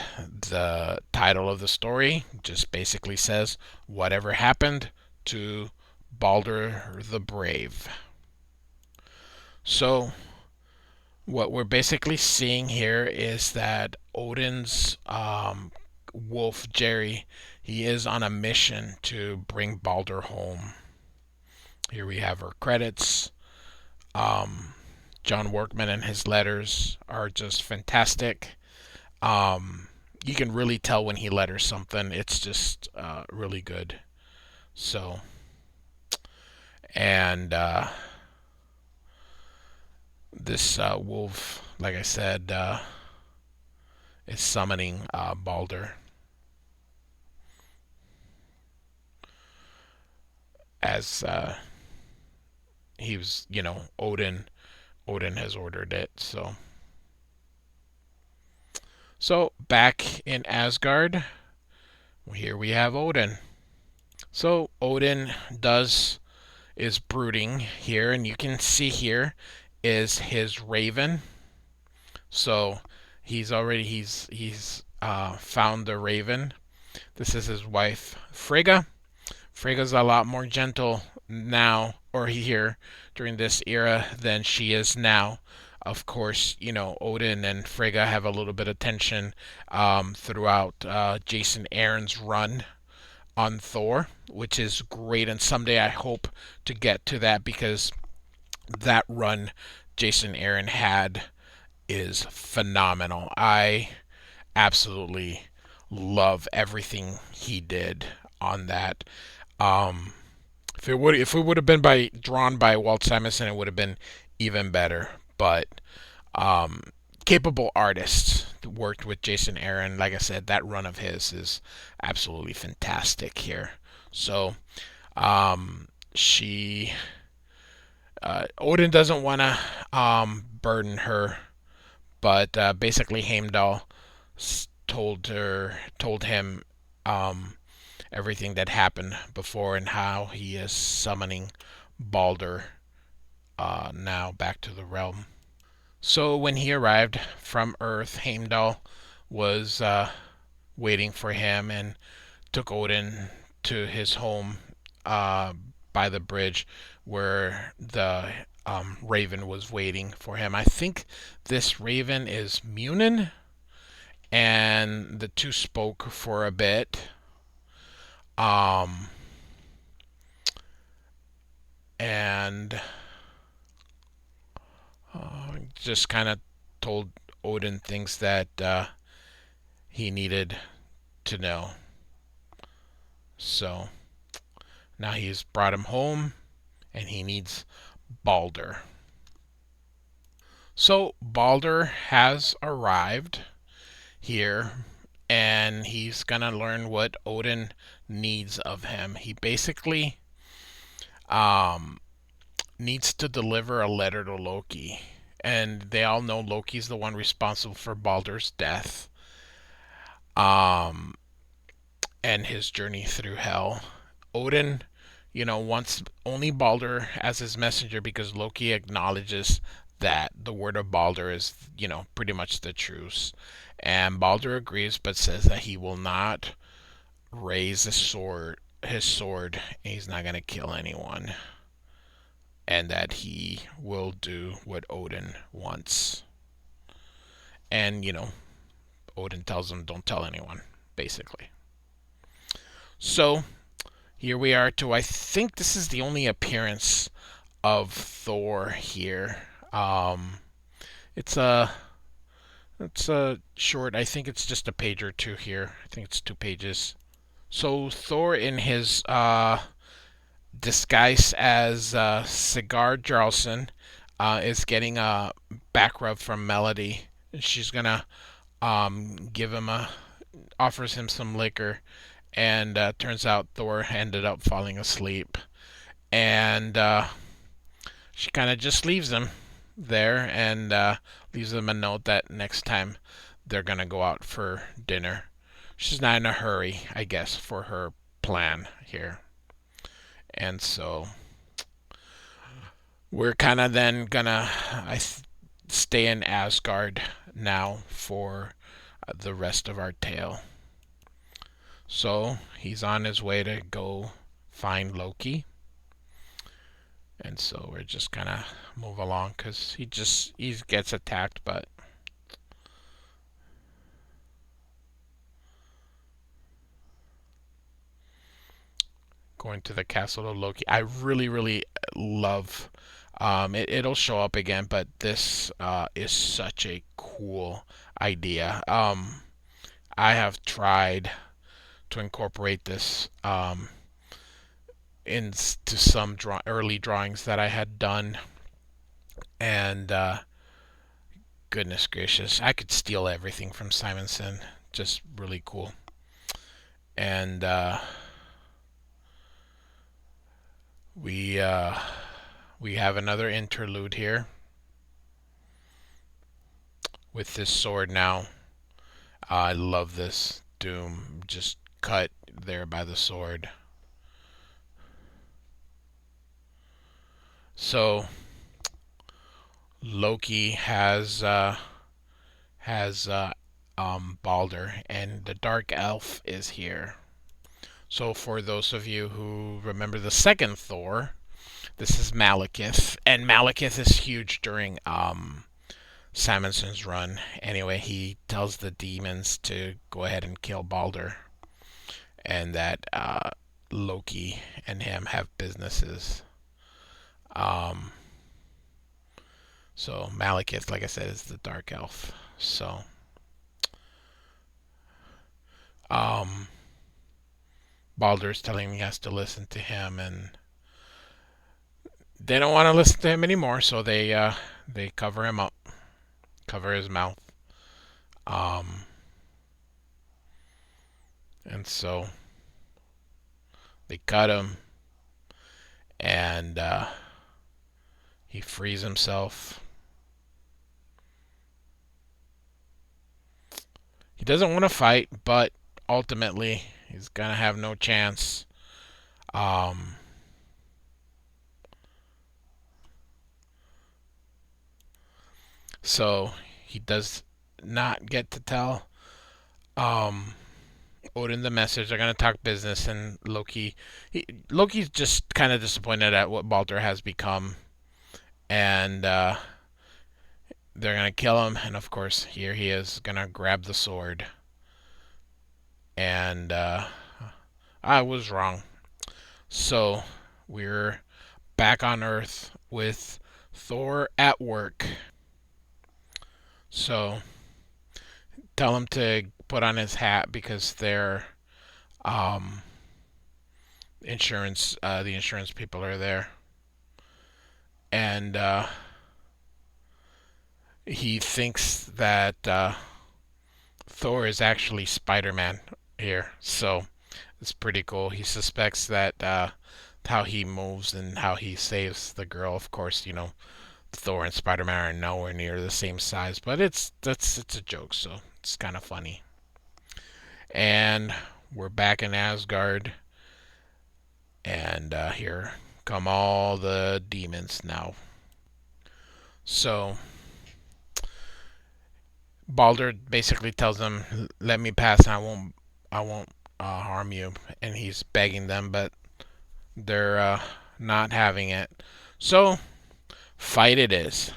the title of the story just basically says, "Whatever happened to Balder the Brave?" So what we're basically seeing here is that Odin's wolf Jerry, he is on a mission to bring Balder home. Here we have our credits. John Workman and his letters are just fantastic. You can really tell when he letters something. It's just really good. So, and this wolf, like I said, is summoning Balder as he was, Odin has ordered it. So back in Asgard, here we have Odin. So Odin is brooding here, and you can see here is his raven. So he's found the raven. This is his wife Frigga. Frigga's a lot more gentle now, or here during this era, than she is now. Of course, Odin and Frigga have a little bit of tension throughout Jason Aaron's run on Thor, which is great. And someday I hope to get to that, because that run Jason Aaron had is phenomenal. I absolutely love everything he did on that. If it would have been drawn by Walt Simonson, it would have been even better. But capable artists worked with Jason Aaron. Like I said, that run of his is absolutely fantastic here. So Odin doesn't want to burden her, but basically Heimdall told him everything that happened before and how he is summoning Balder now back to the realm. So when he arrived from Earth, Heimdall was waiting for him and took Odin to his home uh, by the bridge where the raven was waiting for him. I think this raven is Munin, and the two spoke for a bit. Um, and just kind of told Odin things that he needed to know. So now he's brought him home and he needs Balder. So Balder has arrived here and he's gonna learn what Odin needs of him. He basically um, needs to deliver a letter to Loki. And they all know Loki's the one responsible for Balder's death um, and his journey through hell. Odin, wants only Balder as his messenger because Loki acknowledges that the word of Balder is, pretty much the truth. And Balder agrees, but says that he will not raise his sword, and he's not going to kill anyone. And that he will do what Odin wants. And, Odin tells him, don't tell anyone, basically. So, here we are to, I think this is the only appearance of Thor here. It's a short, I think it's just a page or two here. I think it's 2 pages. So Thor in his disguise as Sigurd Jarlson is getting a back rub from Melody. She's gonna offers him some liquor, and turns out Thor ended up falling asleep, and she kind of just leaves him there and leaves him a note that next time they're gonna go out for dinner. She's not in a hurry, I guess, for her plan here. And so we're kind of then gonna stay in Asgard now for the rest of our tale. So he's on his way to go find Loki. And so we're just gonna move along because he gets attacked, but going to the castle of Loki. I really, really love. It'll show up again, but this is such a cool idea. I have tried to incorporate this into some early drawings that I had done, and goodness gracious, I could steal everything from Simonson. Just really cool. And we have another interlude here with this sword now. I love this. Doom just cut there by the sword. So Loki has Balder, and the Dark Elf is here. So for those of you who remember the second Thor, this is Malekith, and Malekith is huge during Simonson's run. Anyway, he tells the demons to go ahead and kill Balder, and that Loki and him have businesses. So Malekith, like I said, is the Dark Elf. So Balder's telling him he has to listen to him, and they don't want to listen to him anymore, so they cover him up, cover his mouth, and so they cut him, and he frees himself. He doesn't want to fight, but ultimately he's gonna have no chance. So he does not get to tell um, Odin the message. They're gonna talk business, and Loki's just kind of disappointed at what Balder has become, and they're gonna kill him. And of course, here he is gonna grab the sword, and I was wrong. So we're back on Earth with Thor at work. So tell him to put on his hat because their um, the insurance people are there, and he thinks that Thor is actually Spider-Man here. So it's pretty cool. He suspects that how he moves and how he saves the girl. Of course, Thor and Spider-Man are nowhere near the same size, but it's a joke, so it's kind of funny. And we're back in Asgard, and here come all the demons now. So Balder basically tells them, "Let me pass, and I won't harm you." And he's begging them, but they're not having it. So fight it is.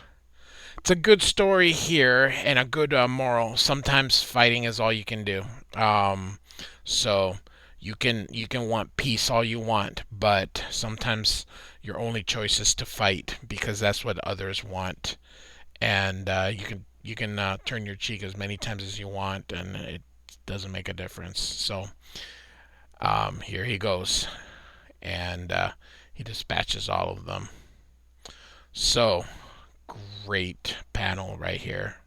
It's a good story here and a good moral. Sometimes fighting is all you can do. Um, so you can want peace all you want, but sometimes your only choice is to fight because that's what others want, and you can turn your cheek as many times as you want, and it doesn't make a difference. So here he goes, and he dispatches all of them. So great panel right here.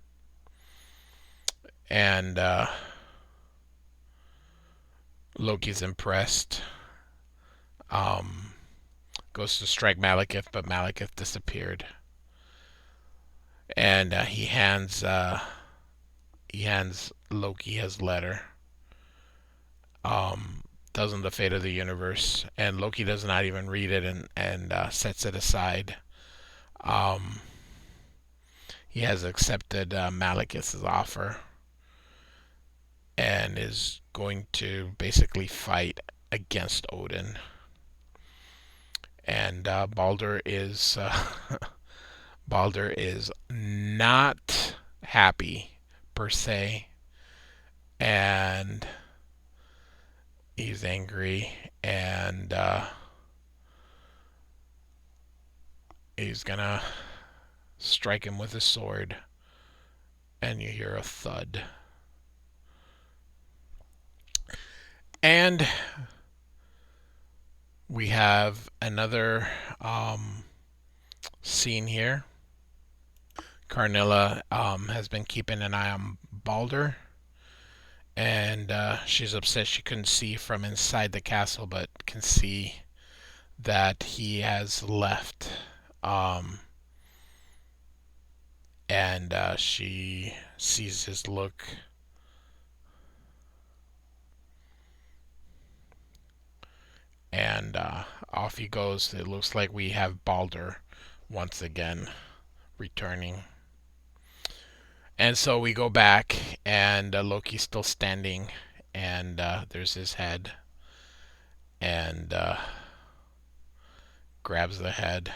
And Loki's impressed. Um, Goes to strike Malekith, but Malekith disappeared. And he hands Loki his letter. Tells him the fate of the universe, and Loki does not even read it and sets it aside. Um, he has accepted Malekith's offer and is going to basically fight against Odin. And Balder is not happy per se, and he's angry, and he's gonna strike him with his sword, and you hear a thud. And we have another scene here. Carnilla has been keeping an eye on Balder, and she's upset she couldn't see from inside the castle, but can see that he has left. Um, and she sees his look, and off he goes. It looks like we have Balder once again returning. And so we go back, and Loki's still standing, and there's his head, and grabs the head.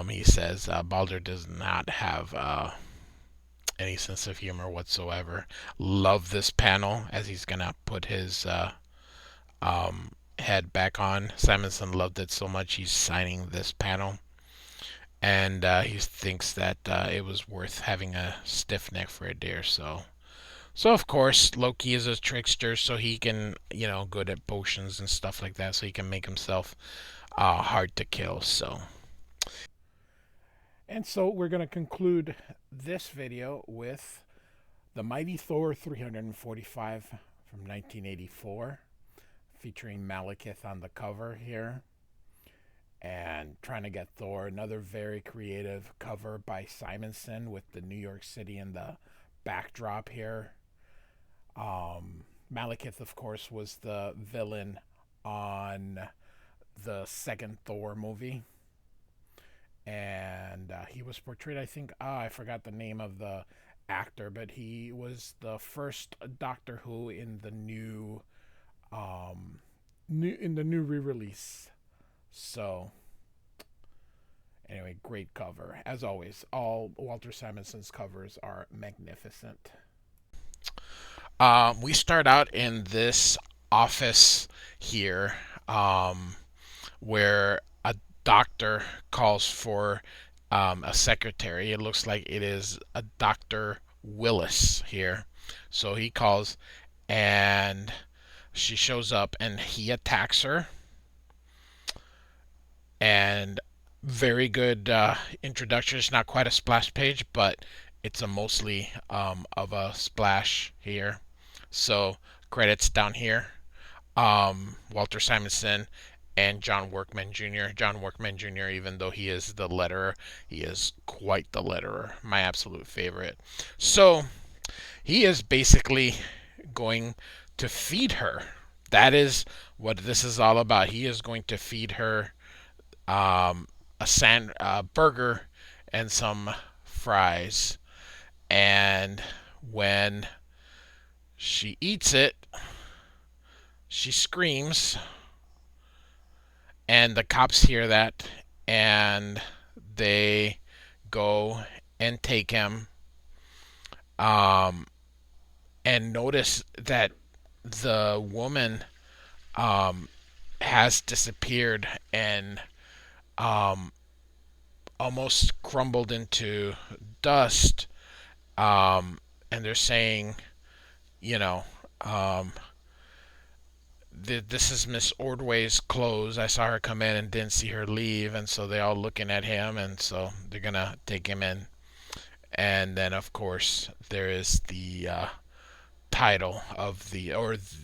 He says Balder does not have any sense of humor whatsoever. Love this panel as he's gonna put his head back on. Simonson loved it so much he's signing this panel, and he thinks that it was worth having a stiff neck for a deer. So of course Loki is a trickster, so he can good at potions and stuff like that, so he can make himself hard to kill. And so we're going to conclude this video with the Mighty Thor 345 from 1984, featuring Malekith on the cover here, and Trying to Get Thor, another very creative cover by Simonson with the New York City in the backdrop here. Malekith, of course, was the villain on the second Thor movie. and he was portrayed. I think I forgot the name of the actor, but he was the first Doctor Who in the new re-release. So anyway, great cover as always. All Walter Simonson's covers are magnificent. We start out in this office here, where a doctor calls for a secretary. It looks like it is a Dr. Willis here. So he calls, and she shows up, and he attacks her. And very good introduction. It's not quite a splash page, but it's a mostly of a splash here. So credits down here. Walter Simonson and John Workman Jr. John Workman Jr., even though he is the letterer, he is quite the letterer. My absolute favorite. So he is basically going to feed her. That is what this is all about. He is going to feed her a burger and some fries. And when she eats it, she screams, and the cops hear that, and they go and take him, and notice that the woman has disappeared and almost crumbled into dust. And they're saying, you know, this is Miss Ordway's clothes. I saw her come in and didn't see her leave, and so they're all looking at him, and so they're gonna take him in. And then, of course, there is the title of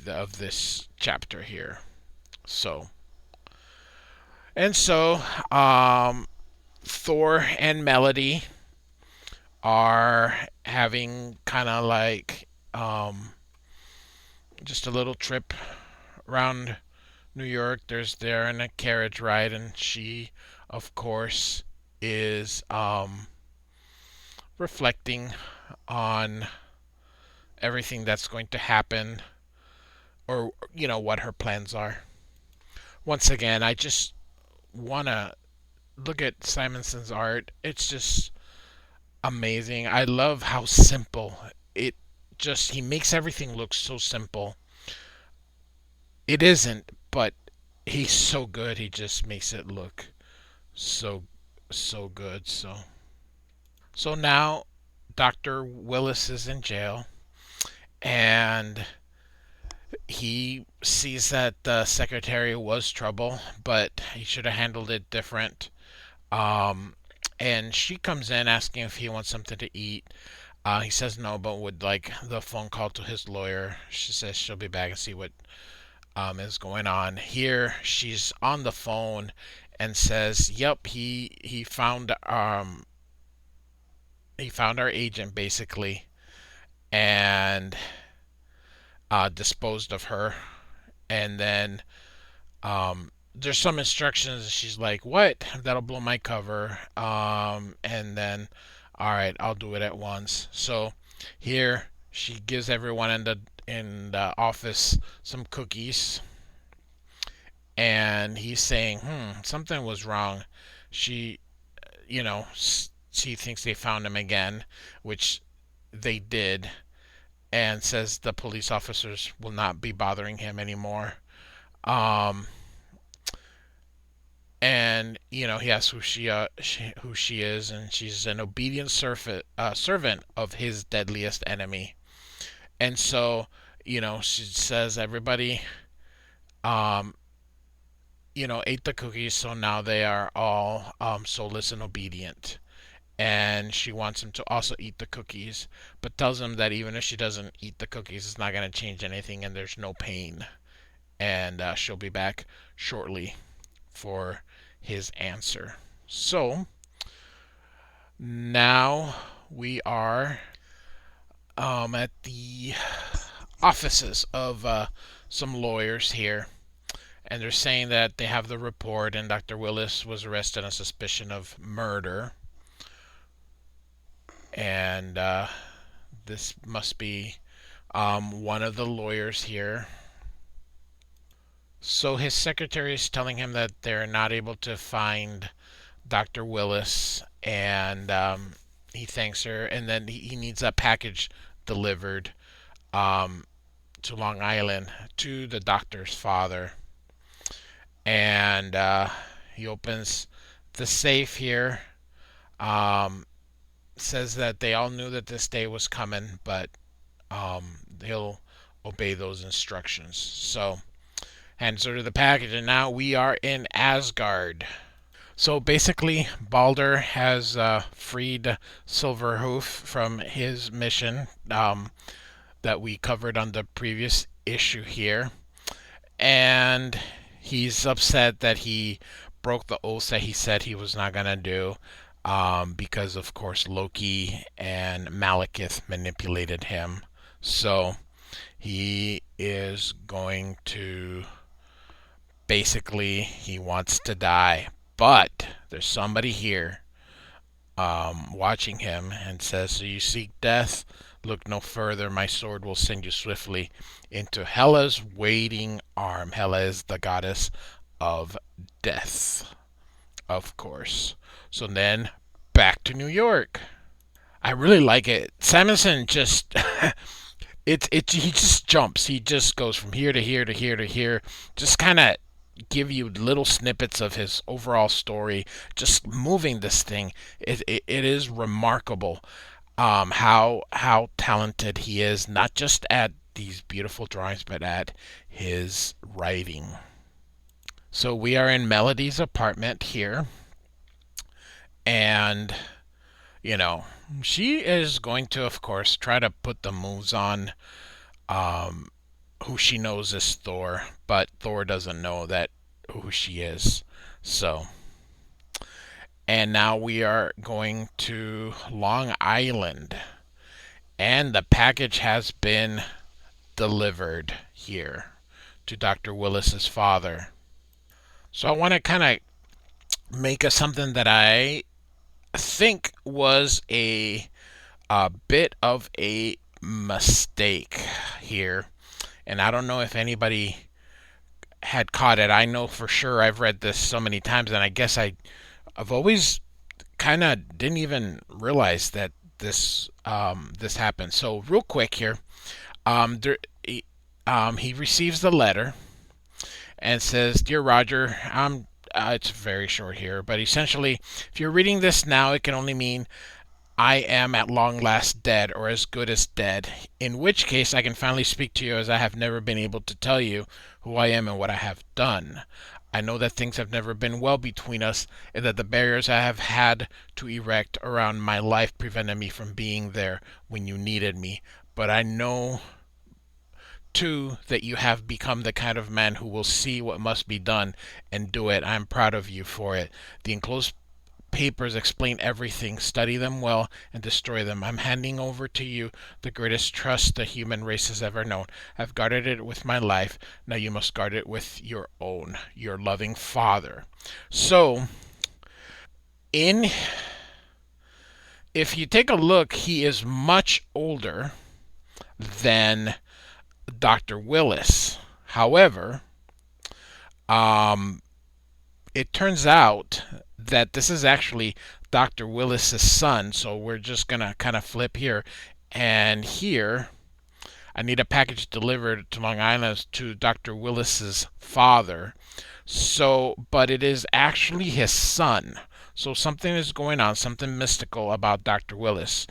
of this chapter here. So, and so, Thor and Melody are having kind of like just a little trip around New York. They're in a carriage ride, and she, of course, is reflecting on everything that's going to happen, or what her plans are. Once again, I just want to look at Simonson's art. It's just amazing. I love how simple it just he makes everything look so simple. It isn't, but he's so good. He just makes it look so good. So now Dr. Willis is in jail, and he sees that the secretary was trouble, but he should have handled it different. And she comes in asking if he wants something to eat. He says no, but would like the phone call to his lawyer. She says she'll be back and see what is going on. Here, she's on the phone and says, "Yep, he found our agent basically, and disposed of her." And then there's some instructions. She's like, "What? That'll blow my cover." And then, all right, I'll do it at once. So here she gives everyone in the office some cookies, and he's saying, something was wrong. She, she thinks they found him again, which they did, and says the police officers will not be bothering him anymore. And he asks who she is, and she's an obedient servant of his deadliest enemy. And so, she says everybody, ate the cookies, so now they are all soulless and obedient. And she wants him to also eat the cookies, but tells him that even if she doesn't eat the cookies, it's not going to change anything, and there's no pain. And she'll be back shortly for his answer. So now we are at the offices of some lawyers here, and they're saying that they have the report, and Dr. Willis was arrested on suspicion of murder. And this must be one of the lawyers here. So his secretary is telling him that they're not able to find Dr. Willis, and he thanks her, and then he needs a package delivered um, to Long Island to the doctor's father. And he opens the safe here. Um, Says that they all knew that this day was coming, but he'll obey those instructions. So hands her the package, and now we are in Asgard. So basically, Balder has freed Silverhoof from his mission that we covered on the previous issue here. And he's upset that he broke the oath that he said he was not going to do because, of course, Loki and Malekith manipulated him. So he is going to basically, he wants to die. But there's somebody here watching him and says, "So you seek death? Look no further. My sword will send you swiftly into Hela's waiting arm." Hela is the goddess of death, of course. So then back to New York. I really like it. Simonson just he just jumps. He just goes from here to here to here to here. Just kind of give you little snippets of his overall story. Just moving this thing, it is remarkable how talented he is, not just at these beautiful drawings, but at his writing. So we are in Melody's apartment here, and you know, she is going to, of course, try to put the moves on who she knows is Thor, but Thor doesn't know that who she is. So, and now we are going to Long Island, and the package has been delivered here to Dr. Willis's father. So I want to kind of make something that I think was a bit of a mistake here, and I don't know if anybody had caught it. I know for sure I've read this so many times, and I guess I've always kind of didn't even realize that this happened. So real quick here, he receives the letter and says, "Dear Roger, it's very short here, but essentially, if you're reading this now, it can only mean I am at long last dead, or as good as dead, in which case I can finally speak to you, as I have never been able to tell you who I am and what I have done. I know that things have never been well between us, and that the barriers I have had to erect around my life prevented me from being there when you needed me. But I know too, that you have become the kind of man who will see what must be done and do it. I am proud of you for it. The enclosed papers explain everything. Study them well and destroy them. I'm handing over to you the greatest trust the human race has ever known. I've guarded it with my life. Now you must guard it with your own. Your loving father." So, in if you take a look, he is much older than Dr. Willis. However, it turns out that this is actually Dr. Willis's son. So we're just gonna kind of flip here, and here I need a package delivered to Long Island to Dr. Willis's father. So, but it is actually his son. So something is going on, something mystical about Dr. Willis.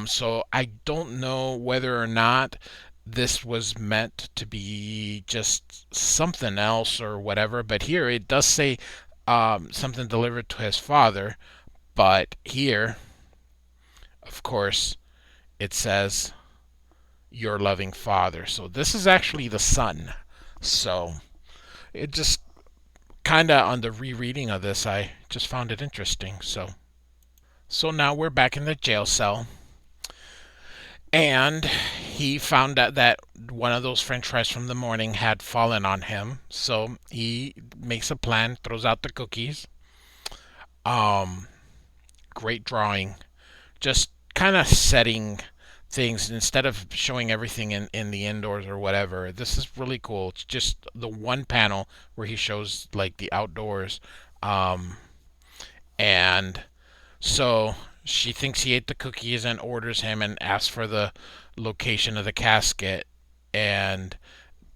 So I don't know whether or not this was meant to be just something else or whatever, but here it does say something delivered to his father, but here, of course, it says your loving father. So this is actually the son. So it just kind of, on the rereading of this, I just found it interesting. So now we're back in the jail cell, And he found out that one of those french fries from the morning had fallen on him. So he makes a plan, throws out the cookies. Um, Great drawing. Just kind of setting things instead of showing everything in the indoors or whatever. This is really cool. It's just the one panel where he shows like the outdoors. Um, and so she thinks he ate the cookies and orders him and asks for the location of the casket and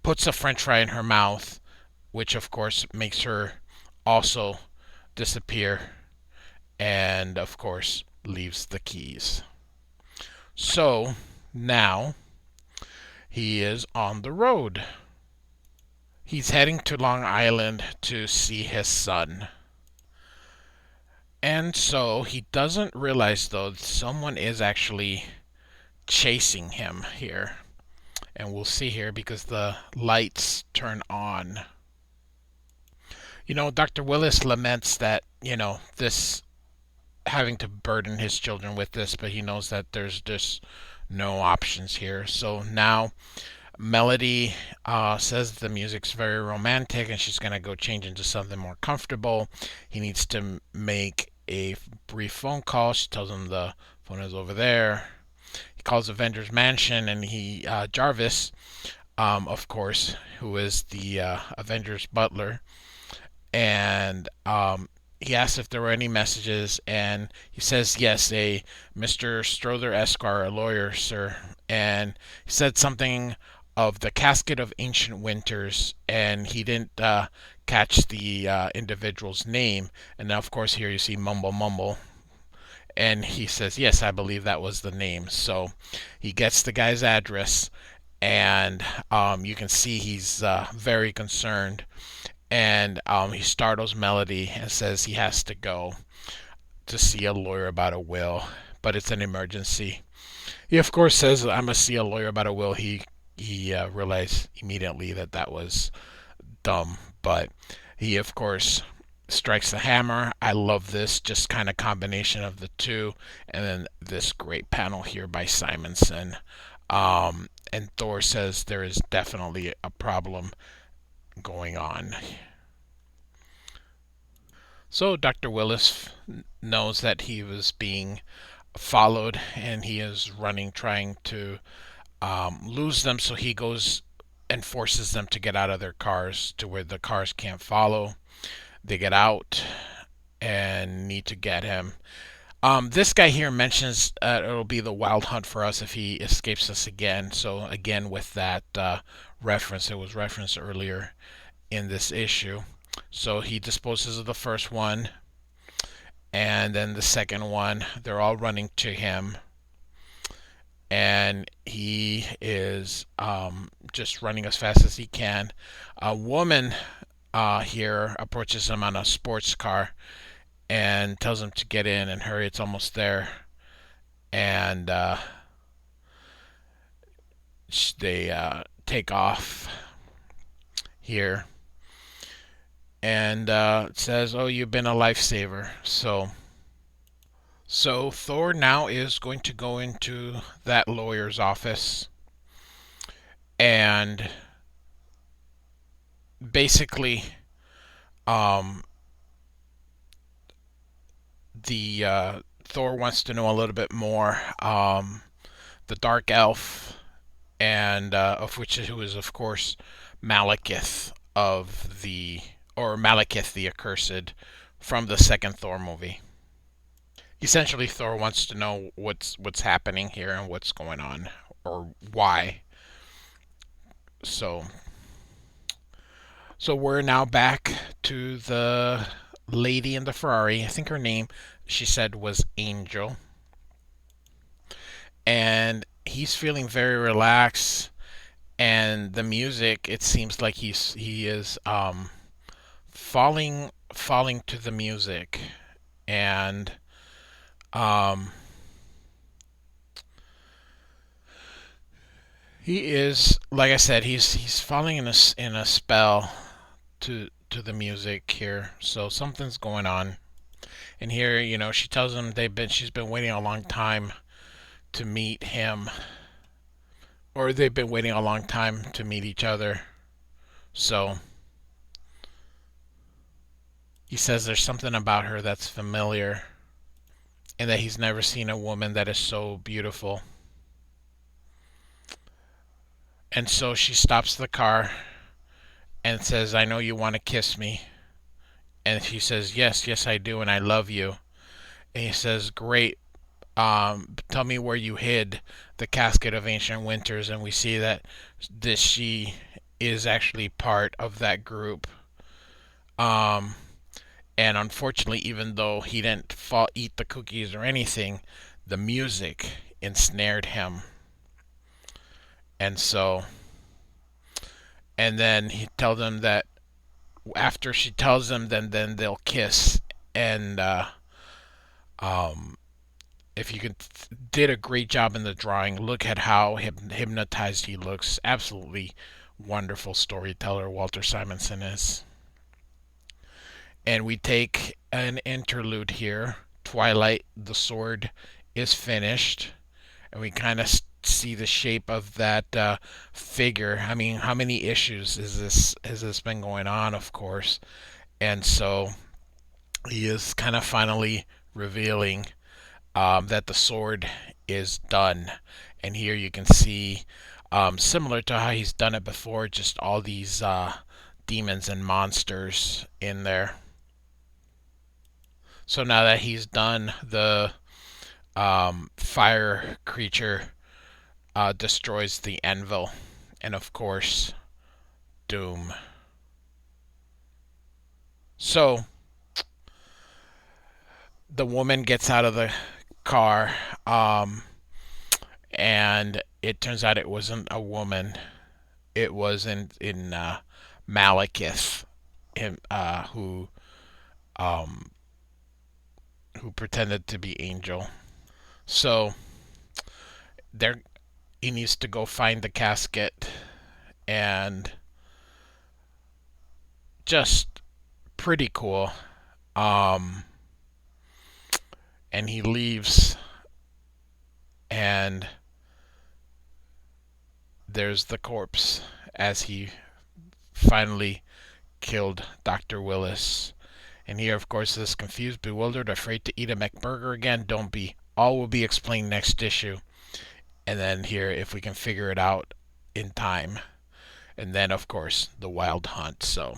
puts a french fry in her mouth, which of course makes her also disappear and of course leaves the keys. So now he is on the road. He's heading to Long Island to see his son. And so he doesn't realize, though, that someone is actually chasing him here. And we'll see here because the lights turn on. Dr. Willis laments that, this having to burden his children with this, but he knows that there's just no options here. So now Melody says the music's very romantic and she's going to go change into something more comfortable. He needs to make a brief phone call. She tells him the phone is over there. He calls Avengers Mansion and Jarvis, of course, who is the Avengers butler, and he asks if there were any messages, and he says yes, a Mr. Strother Esquire, a lawyer, sir, and he said something of the casket of ancient winters, and he didn't catch the individual's name. And now, of course, here you see mumble mumble, and he says yes, I believe that was the name. So he gets the guy's address, and you can see he's very concerned, and he startles Melody and says he has to go to see a lawyer about a will, but it's an emergency. He of course says, "I must see a lawyer about a will." He realized immediately that that was dumb, but he of course strikes the hammer. I love this just kind of combination of the two, and then this great panel here by Simonson. And Thor says there is definitely a problem going on. So Dr. Willis knows that he was being followed and he is running, trying to lose them. So he goes and forces them to get out of their cars to where the cars can't follow. They get out and need to get him. This guy here mentions it'll be the wild hunt for us if he escapes us again. So again, with that reference, it was referenced earlier in this issue. So he disposes of the first one, and then the second one. They're all running to him, and he is just running as fast as he can. A woman here approaches him on a sports car and tells him to get in and hurry. It's almost there, and they take off here, and it says, "Oh, you've been a lifesaver." So Thor now is going to go into that lawyer's office and basically the Thor wants to know a little bit more. The Dark Elf, and of which who is of course Malekith Malekith the Accursed from the second Thor movie. Essentially, Thor wants to know what's happening here and what's going on or why. So we're now back to the lady in the Ferrari. I think her name, she said, was Angel. And he's feeling very relaxed, and the music, it seems like he is falling to the music, and he is, like I said, he's falling in a spell to the music here. So something's going on. And here, she tells him she's been waiting a long time to meet him, or they've been waiting a long time to meet each other. So he says there's something about her that's familiar, and that he's never seen a woman that is so beautiful. And so she stops the car and says, I know you want to kiss me. And she says, yes, yes, I do, and I love you. And he says, great. Tell me where you hid the casket of ancient winters. And we see that she is actually part of that group. Um, and unfortunately, even though he didn't eat the cookies or anything, the music ensnared him. And so, and then he tells them that after she tells them, then they'll kiss. And if you did a great job in the drawing, look at how hypnotized he looks. Absolutely wonderful storyteller Walter Simonson is. And we take an interlude here. Twilight, the sword is finished, and we kind of see the shape of that figure. I mean, how many issues has this been going on? Of course, and so he is kind of finally revealing that the sword is done. And here you can see, similar to how he's done it before, just all these demons and monsters in there. So now that he's done, the fire creature destroys the anvil, and of course, doom. So the woman gets out of the car, and it turns out it wasn't a woman. It was in Malekith, him who pretended to be Angel. So there, he needs to go find the casket, and just pretty cool. And he leaves, and there's the corpse as he finally killed Dr. Willis. And here, of course, is confused, bewildered, afraid to eat a McBurger again. Don't be. All will be explained next issue. And then here, if we can figure it out in time. And then, of course, the wild hunt. So